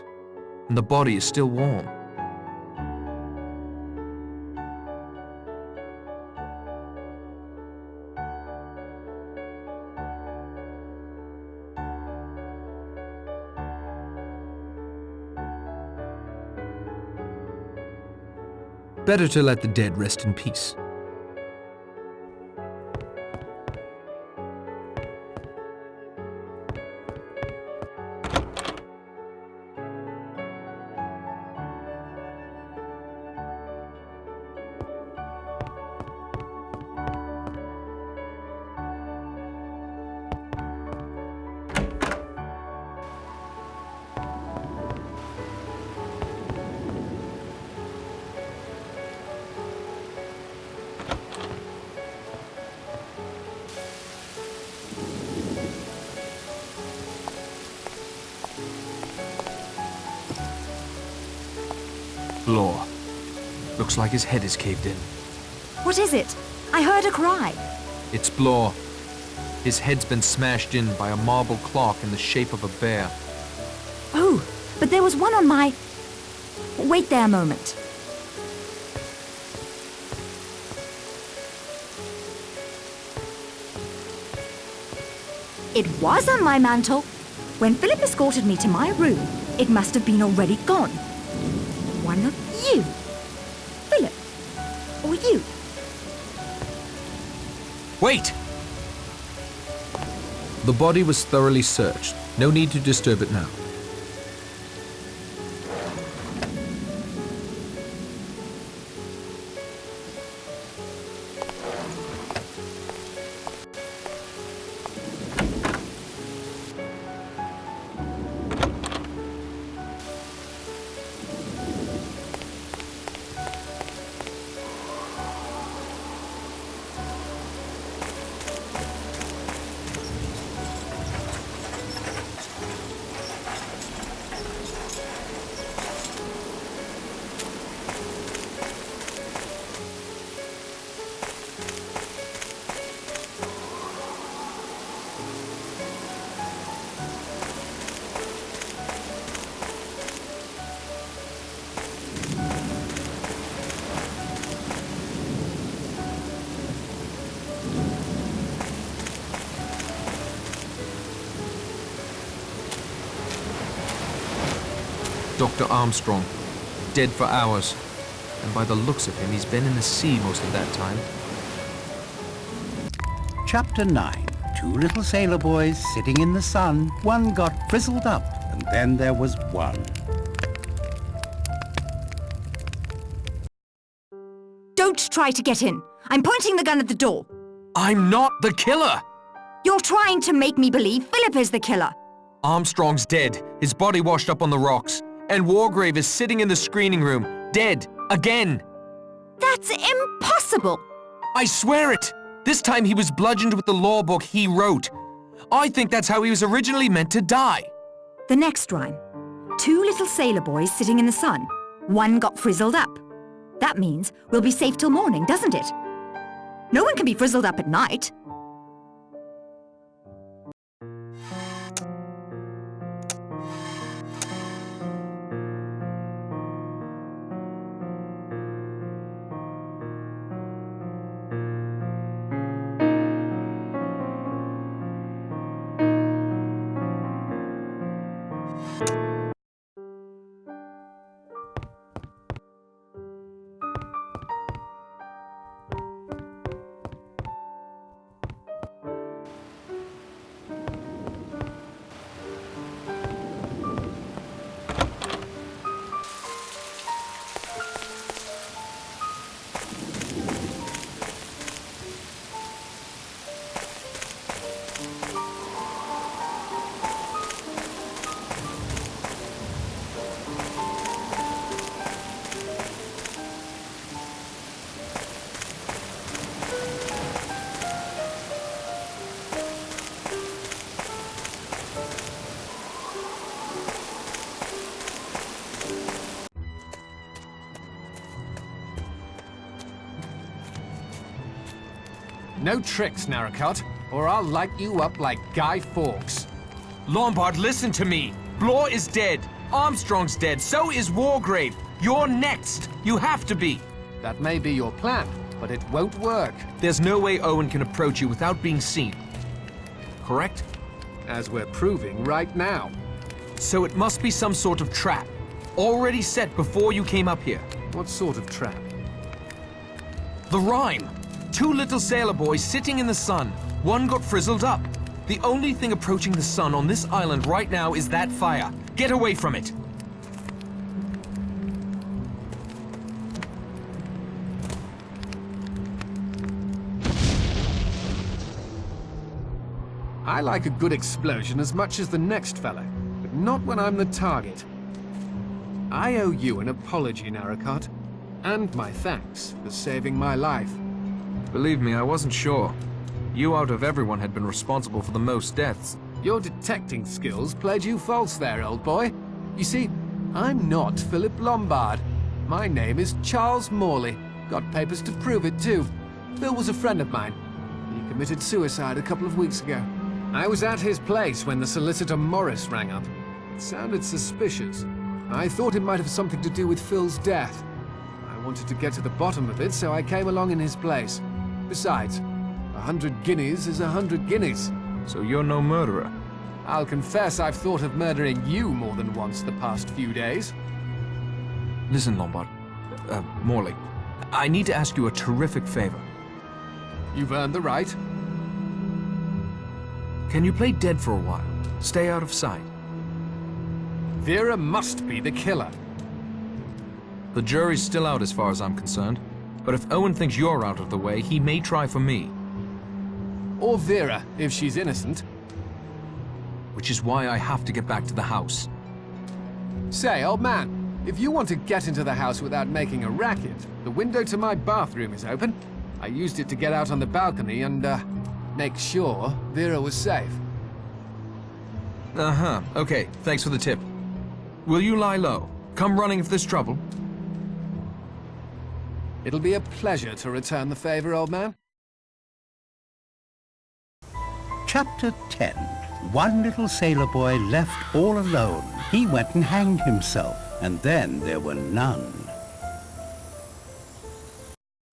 and the body is still warm. Better to let the dead rest in peace. Bloor. Looks like his head is caved in. What is it? I heard a cry. It's Bloor. His head's been smashed in by a marble clock in the shape of a bear. Oh, but there was one on my... Wait there a moment. It was on my mantle. When Philip escorted me to my room, it must have been already gone. One of you. Philip. Or you. Wait! The body was thoroughly searched. No need to disturb it now. Dr. Armstrong, dead for hours. And by the looks of him, he's been in the sea most of that time. Chapter 9. Two little sailor boys sitting in the sun. One got frizzled up, and then there was one. Don't try to get in. I'm pointing the gun at the door. I'm not the killer! You're trying to make me believe Philip is the killer. Armstrong's dead. His body washed up on the rocks. And Wargrave is sitting in the screening room, dead, again. That's impossible. I swear it! This time he was bludgeoned with the law book he wrote. I think that's how he was originally meant to die. The next rhyme. Two little sailor boys sitting in the sun. One got frizzled up. That means we'll be safe till morning, doesn't it? No one can be frizzled up at night. No tricks, Narracott, or I'll light you up like Guy Fawkes. Lombard, listen to me. Blore is dead. Armstrong's dead. So is Wargrave. You're next. You have to be. That may be your plan, but it won't work. There's no way Owen can approach you without being seen. Correct? As we're proving right now. So it must be some sort of trap. Already set before you came up here. What sort of trap? The rhyme. Two little sailor boys sitting in the sun. One got frizzled up. The only thing approaching the sun on this island right now is that fire. Get away from it. I like a good explosion as much as the next fella, but not when I'm the target. I owe you an apology, Narracott, and my thanks for saving my life. Believe me, I wasn't sure. You out of everyone had been responsible for the most deaths. Your detecting skills played you false there, old boy. You see, I'm not Philip Lombard. My name is Charles Morley. Got papers to prove it, too. Phil was a friend of mine. He committed suicide a couple of weeks ago. I was at his place when the solicitor Morris rang up. It sounded suspicious. I thought it might have something to do with Phil's death. I wanted to get to the bottom of it, so I came along in his place. Besides, 100 guineas is 100 guineas. So you're no murderer? I'll confess I've thought of murdering you more than once the past few days. Listen, Lombard. Morley. I need to ask you a terrific favor. You've earned the right. Can you play dead for a while? Stay out of sight. Vera must be the killer. The jury's still out as far as I'm concerned. But if Owen thinks you're out of the way, he may try for me. Or Vera, if she's innocent. Which is why I have to get back to the house. Say, old man, if you want to get into the house without making a racket, the window to my bathroom is open. I used it to get out on the balcony and, make sure Vera was safe. Uh-huh. Okay, thanks for the tip. Will you lie low? Come running if there's trouble. It'll be a pleasure to return the favor, old man. Chapter 10. One little sailor boy left all alone. He went and hanged himself, and then there were none.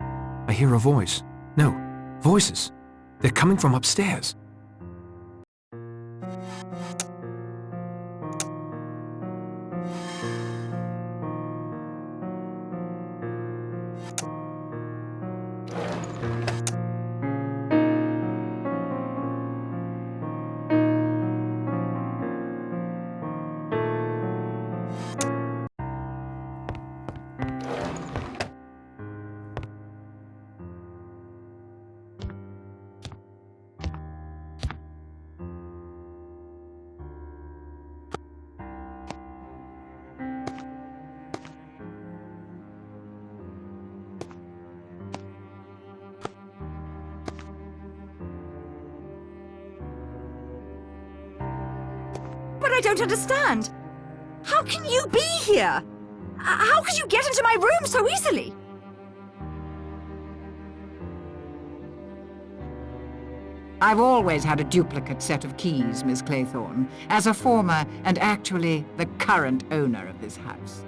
I hear a voice. No, voices. They're coming from upstairs. But I don't understand. How can you be here? How could you get into my room so easily? I've always had a duplicate set of keys, Miss Claythorne, as a former and actually the current owner of this house.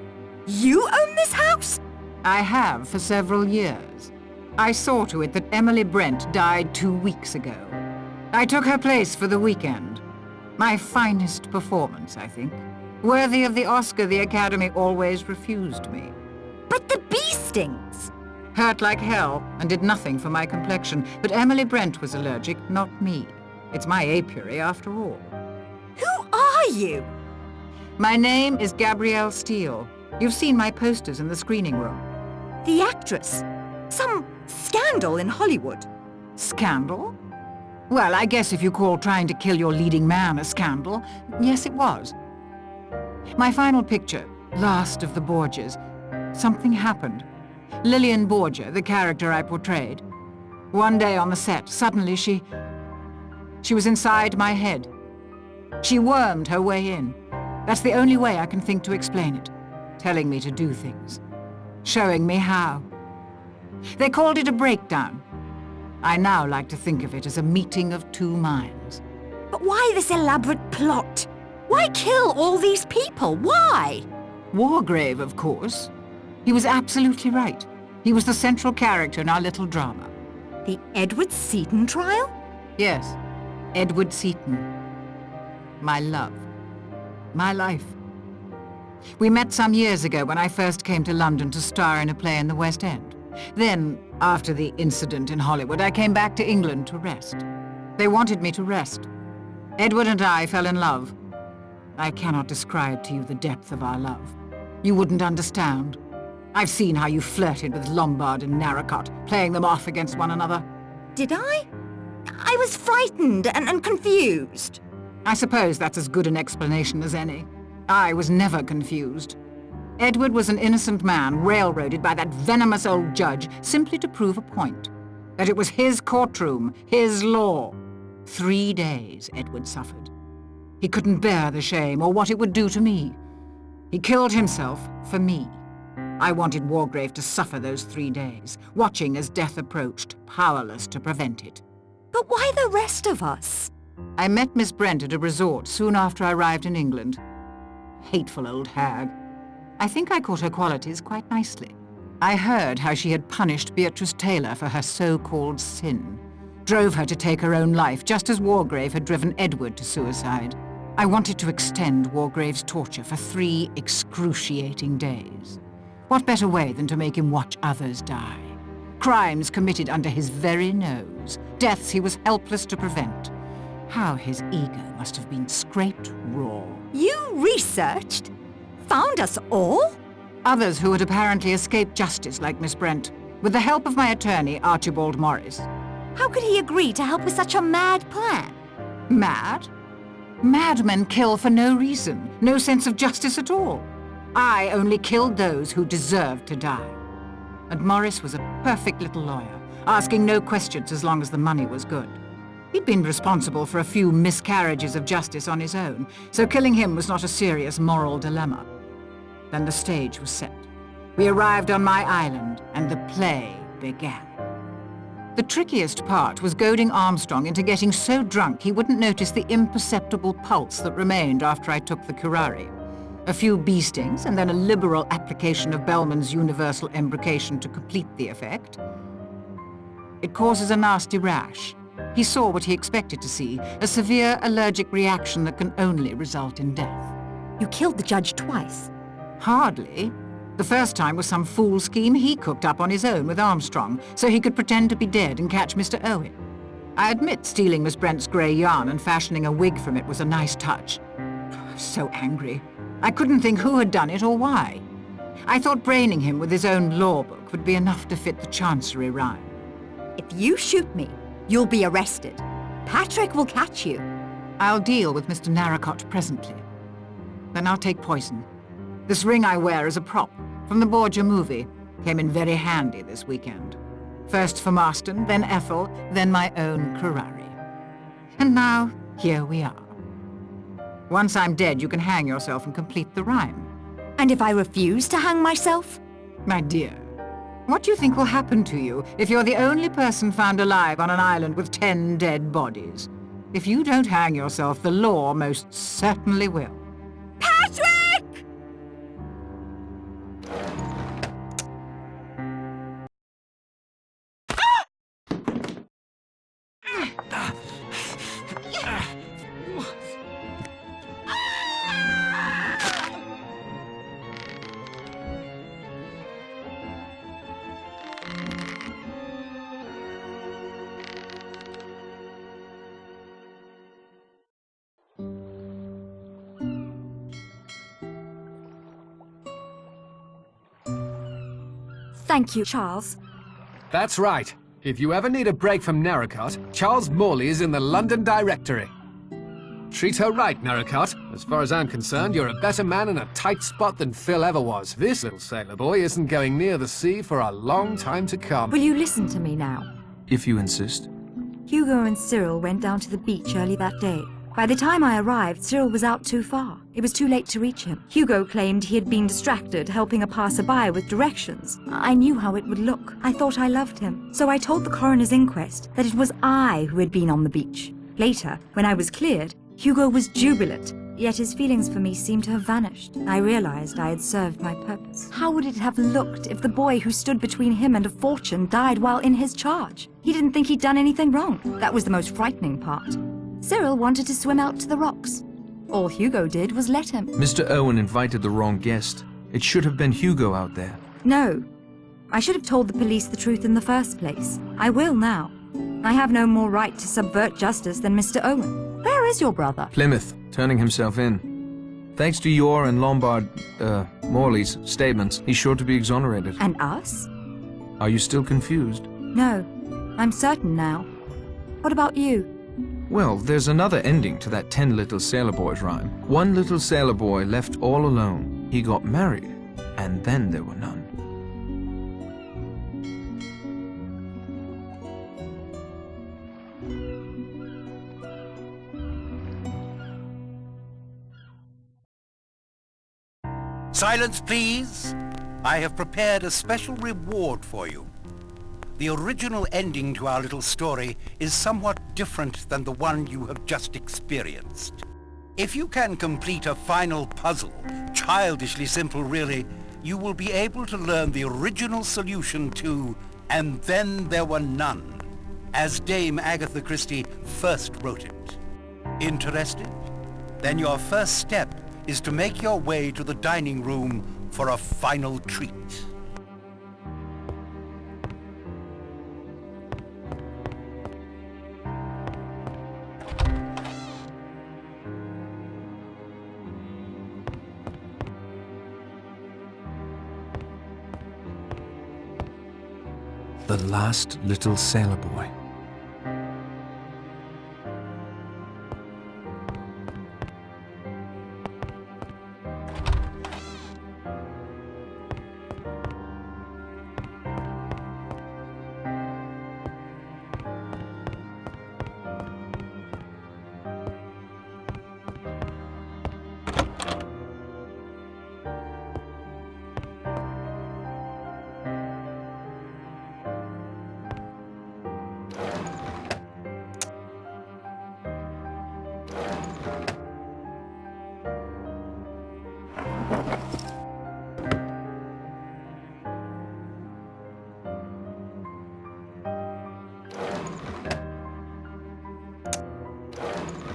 You own this house? I have for several years. I saw to it that Emily Brent died 2 weeks ago. I took her place for the weekend. My finest performance, I think. Worthy of the Oscar the Academy always refused me. But the bee stings! Hurt like hell and did nothing for my complexion, but Emily Brent was allergic, not me. It's my apiary after all. Who are you? My name is Gabrielle Steele. You've seen my posters in the screening room. The actress. Some scandal in Hollywood. Scandal? Well, I guess if you call trying to kill your leading man a scandal, yes, it was. My final picture, Last of the Borgias, something happened. Lillian Borgia, the character I portrayed. One day on the set, suddenly she was inside my head. She wormed her way in. That's the only way I can think to explain it. Telling me to do things. Showing me how. They called it a breakdown. I now like to think of it as a meeting of two minds. But why this elaborate plot? Why kill all these people? Why? Wargrave, of course. He was absolutely right. He was the central character in our little drama. The Edward Seaton trial? Yes, Edward Seaton. My love. My life. We met some years ago when I first came to London to star in a play in the West End. Then, after the incident in Hollywood, I came back to England to rest. They wanted me to rest. Edward and I fell in love. I cannot describe to you the depth of our love. You wouldn't understand. I've seen how you flirted with Lombard and Narracott, playing them off against one another. Did I? I was frightened and confused. I suppose that's as good an explanation as any. I was never confused. Edward was an innocent man railroaded by that venomous old judge simply to prove a point. That it was his courtroom, his law. 3 days Edward suffered. He couldn't bear the shame or what it would do to me. He killed himself for me. I wanted Wargrave to suffer those 3 days, watching as death approached, powerless to prevent it. But why the rest of us? I met Miss Brent at a resort soon after I arrived in England. Hateful old hag. I think I caught her qualities quite nicely. I heard how she had punished Beatrice Taylor for her so-called sin. Drove her to take her own life, just as Wargrave had driven Edward to suicide. I wanted to extend Wargrave's torture for 3 excruciating days. What better way than to make him watch others die? Crimes committed under his very nose, deaths he was helpless to prevent. How his ego must have been scraped raw. You researched? Found us all? Others who had apparently escaped justice, like Miss Brent, with the help of my attorney, Archibald Morris. How could he agree to help with such a mad plan? Mad? Madmen kill for no reason, no sense of justice at all. I only killed those who deserved to die. And Morris was a perfect little lawyer, asking no questions as long as the money was good. He'd been responsible for a few miscarriages of justice on his own, so killing him was not a serious moral dilemma. Then the stage was set. We arrived on my island, and the play began. The trickiest part was goading Armstrong into getting so drunk he wouldn't notice the imperceptible pulse that remained after I took the curare. A few bee stings, and then a liberal application of Bellman's universal embrocation to complete the effect. It causes a nasty rash. He saw what he expected to see, a severe allergic reaction that can only result in death. You killed the judge twice. Hardly. The first time was some fool scheme he cooked up on his own with Armstrong, so he could pretend to be dead and catch Mr. Owen. I admit stealing Miss Brent's grey yarn and fashioning a wig from it was a nice touch. I was so angry. I couldn't think who had done it or why. I thought braining him with his own law book would be enough to fit the Chancery rhyme. If you shoot me, you'll be arrested. Patrick will catch you. I'll deal with Mr. Narracott presently. Then I'll take poison. This ring I wear is a prop from the Borgia movie. Came in very handy this weekend. First for Marston, then Ethel, then my own curare. And now, here we are. Once I'm dead, you can hang yourself and complete the rhyme. And if I refuse to hang myself? My dear, what do you think will happen to you if you're the only person found alive on an island with 10 dead bodies? If you don't hang yourself, the law most certainly will. Patrick! Thank you, Charles. That's right. If you ever need a break from Narracott, Charles Morley is in the London Directory. Treat her right, Narracott. As far as I'm concerned, you're a better man in a tight spot than Phil ever was. This little sailor boy isn't going near the sea for a long time to come. Will you listen to me now? If you insist. Hugo and Cyril went down to the beach early that day. By the time I arrived, Cyril was out too far. It was too late to reach him. Hugo claimed he had been distracted helping a passerby with directions. I knew how it would look. I thought I loved him. So I told the coroner's inquest that it was I who had been on the beach. Later, when I was cleared, Hugo was jubilant, yet his feelings for me seemed to have vanished. I realized I had served my purpose. How would it have looked if the boy who stood between him and a fortune died while in his charge? He didn't think he'd done anything wrong. That was the most frightening part. Cyril wanted to swim out to the rocks. All Hugo did was let him. Mr. Owen invited the wrong guest. It should have been Hugo out there. No. I should have told the police the truth in the first place. I will now. I have no more right to subvert justice than Mr. Owen. Where is your brother? Plymouth, turning himself in. Thanks to your and Morley's statements, he's sure to be exonerated. And us? Are you still confused? No. I'm certain now. What about you? Well, there's another ending to that 10 little sailor boys rhyme. One little sailor boy left all alone. He got married, and then there were none. Silence, please. I have prepared a special reward for you. The original ending to our little story is somewhat different than the one you have just experienced. If you can complete a final puzzle, childishly simple really, you will be able to learn the original solution to "And Then There Were None," as Dame Agatha Christie first wrote it. Interested? then your first step is to make your way to the dining room for a final treat. The last little sailor boy.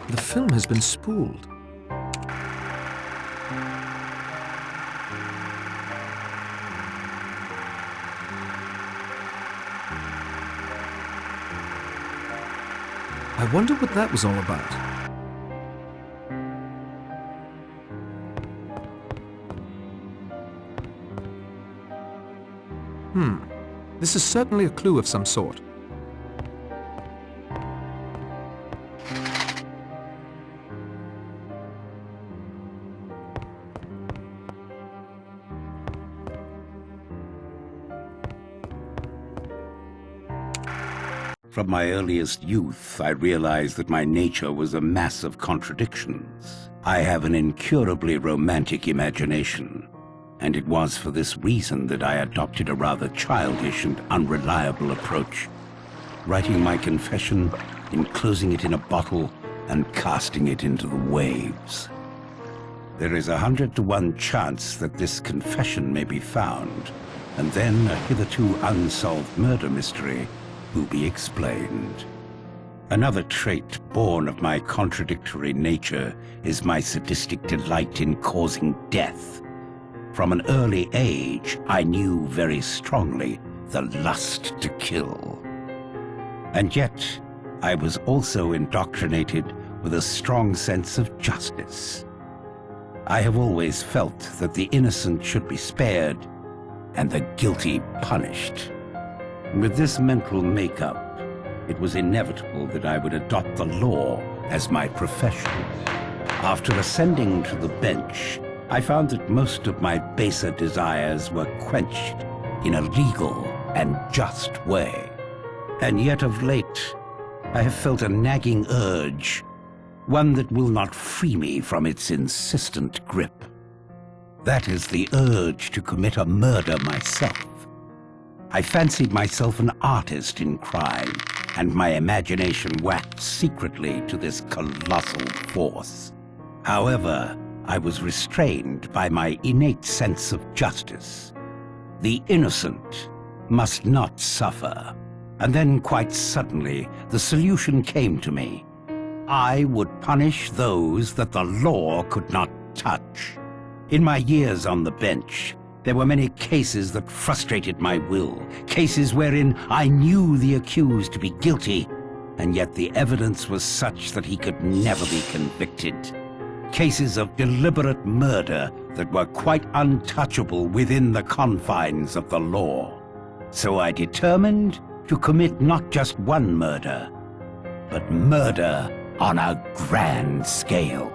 The film has been spooled. I wonder what that was all about. This is certainly a clue of some sort. From my earliest youth, I realized that my nature was a mass of contradictions. I have an incurably romantic imagination, and it was for this reason that I adopted a rather childish and unreliable approach, writing my confession, enclosing it in a bottle, and casting it into the waves. There is 100 to 1 chance that this confession may be found, and then a hitherto unsolved murder mystery will be explained. Another trait born of my contradictory nature is my sadistic delight in causing death. From an early age, I knew very strongly the lust to kill. And yet, I was also indoctrinated with a strong sense of justice. I have always felt that the innocent should be spared and the guilty punished. With this mental makeup, it was inevitable that I would adopt the law as my profession. After ascending to the bench, I found that most of my baser desires were quenched in a legal and just way. And yet of late, I have felt a nagging urge, one that will not free me from its insistent grip. That is the urge to commit a murder myself. I fancied myself an artist in crime, and my imagination waxed secretly to this colossal force. However, I was restrained by my innate sense of justice. The innocent must not suffer. And then, quite suddenly, the solution came to me. I would punish those that the law could not touch. In my years on the bench, there were many cases that frustrated my will, cases wherein I knew the accused to be guilty, and yet the evidence was such that he could never be convicted. Cases of deliberate murder that were quite untouchable within the confines of the law. So I determined to commit not just one murder, but murder on a grand scale.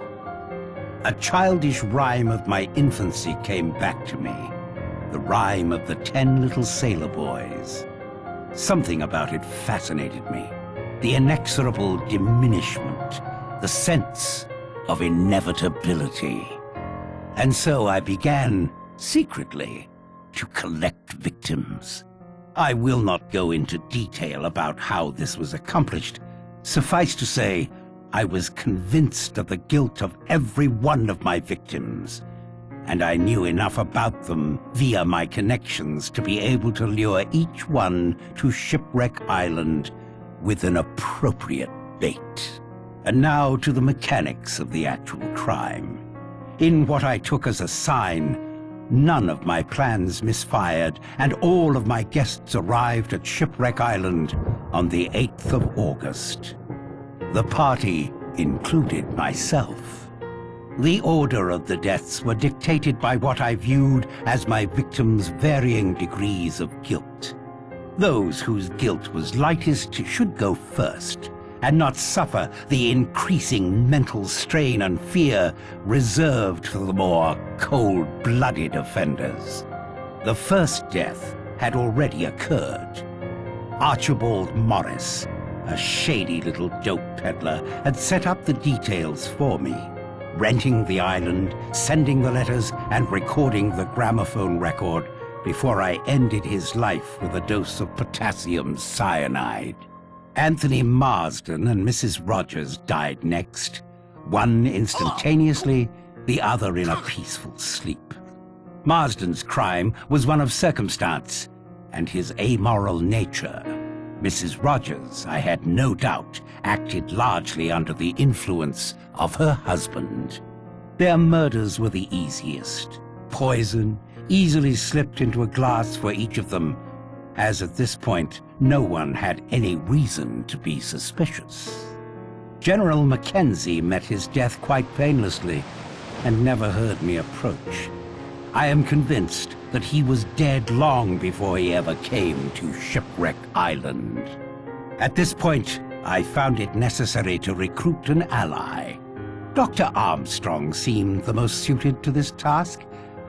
A childish rhyme of my infancy came back to me. The rhyme of the 10 little sailor boys. Something about it fascinated me. The inexorable diminishment, the sense of inevitability. And so I began, secretly, to collect victims. I will not go into detail about how this was accomplished. Suffice to say, I was convinced of the guilt of every one of my victims, and I knew enough about them via my connections to be able to lure each one to Shipwreck Island with an appropriate bait. And now to the mechanics of the actual crime. In what I took as a sign, none of my plans misfired, and all of my guests arrived at Shipwreck Island on the 8th of August. The party included myself. The order of the deaths were dictated by what I viewed as my victims' varying degrees of guilt. Those whose guilt was lightest should go first, and not suffer the increasing mental strain and fear reserved for the more cold-blooded offenders. The first death had already occurred. Archibald Morris, a shady little dope peddler, had set up the details for me, renting the island, sending the letters, and recording the gramophone record before I ended his life with a dose of potassium cyanide. Anthony Marsden and Mrs. Rogers died next, one instantaneously, the other in a peaceful sleep. Marsden's crime was one of circumstance and his amoral nature. Mrs. Rogers, I had no doubt, acted largely under the influence of her husband. Their murders were the easiest. Poison easily slipped into a glass for each of them, as at this point no one had any reason to be suspicious. General Mackenzie met his death quite painlessly and never heard me approach. I am convinced that he was dead long before he ever came to Shipwreck Island. At this point, I found it necessary to recruit an ally. Dr. Armstrong seemed the most suited to this task,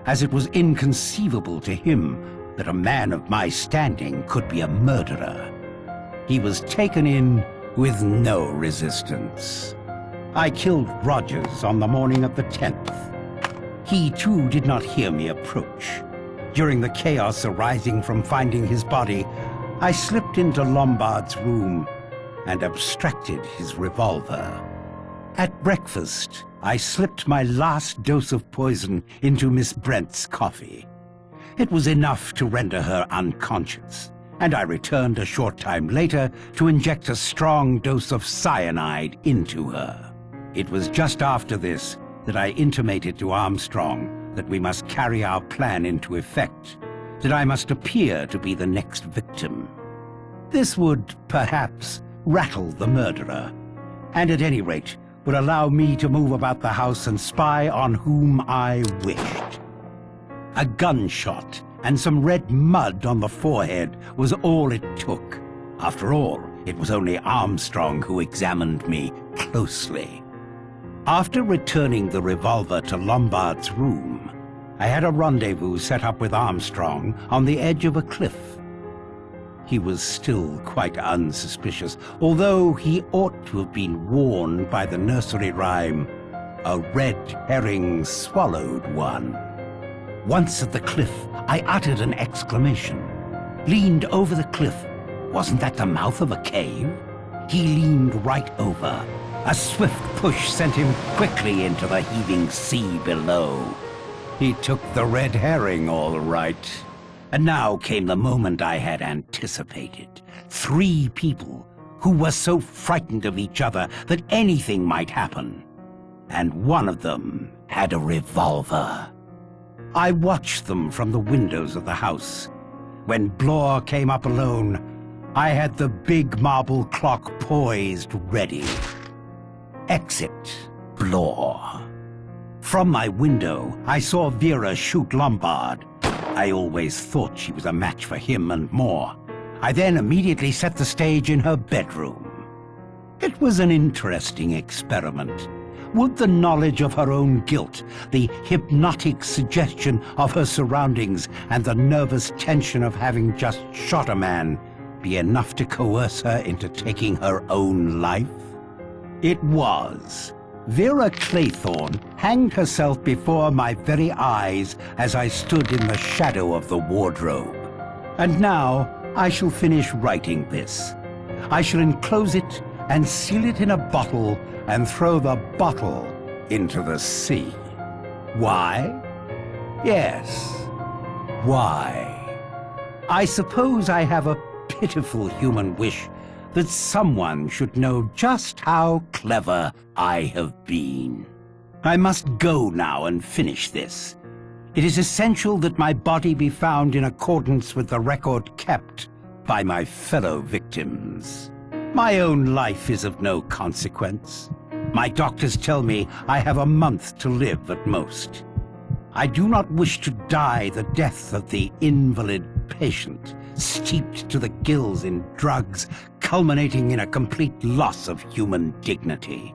as it was inconceivable to him that a man of my standing could be a murderer. He was taken in with no resistance. I killed Rogers on the morning of the 10th. He too did not hear me approach. During the chaos arising from finding his body, I slipped into Lombard's room and abstracted his revolver. At breakfast, I slipped my last dose of poison into Miss Brent's coffee. It was enough to render her unconscious, and I returned a short time later to inject a strong dose of cyanide into her. It was just after this that I intimated to Armstrong that we must carry our plan into effect, that I must appear to be the next victim. This would, perhaps, rattle the murderer, and at any rate would allow me to move about the house and spy on whom I wished. A gunshot and some red mud on the forehead was all it took. After all, it was only Armstrong who examined me closely. After returning the revolver to Lombard's room, I had a rendezvous set up with Armstrong on the edge of a cliff. He was still quite unsuspicious, although he ought to have been warned by the nursery rhyme, "A red herring swallowed one." Once at the cliff, I uttered an exclamation. Leaned over the cliff. Wasn't that the mouth of a cave? He leaned right over. A swift push sent him quickly into the heaving sea below. He took the red herring all right. And now came the moment I had anticipated. 3 people who were so frightened of each other that anything might happen. And one of them had a revolver. I watched them from the windows of the house. When Blore came up alone, I had the big marble clock poised ready. Exit Blore. From my window, I saw Vera shoot Lombard. I always thought she was a match for him and more. I then immediately set the stage in her bedroom. It was an interesting experiment. Would the knowledge of her own guilt, the hypnotic suggestion of her surroundings, and the nervous tension of having just shot a man be enough to coerce her into taking her own life? It was. Vera Claythorne hanged herself before my very eyes as I stood in the shadow of the wardrobe. And now I shall finish writing this. I shall enclose it and seal it in a bottle and throw the bottle into the sea. Why? Yes, why? I suppose I have a pitiful human wish that someone should know just how clever I have been. I must go now and finish this. It is essential that my body be found in accordance with the record kept by my fellow victims. My own life is of no consequence. My doctors tell me I have a month to live at most. I do not wish to die the death of the invalid patient, steeped to the gills in drugs, culminating in a complete loss of human dignity.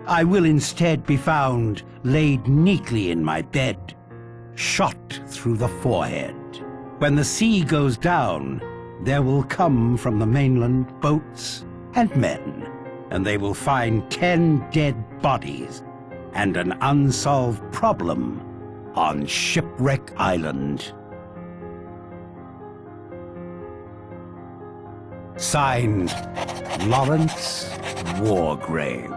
I will instead be found laid neatly in my bed, shot through the forehead. When the sea goes down, there will come from the mainland boats and men, and they will find 10 dead bodies and an unsolved problem on Shipwreck Island. Signed, Lawrence Wargrave.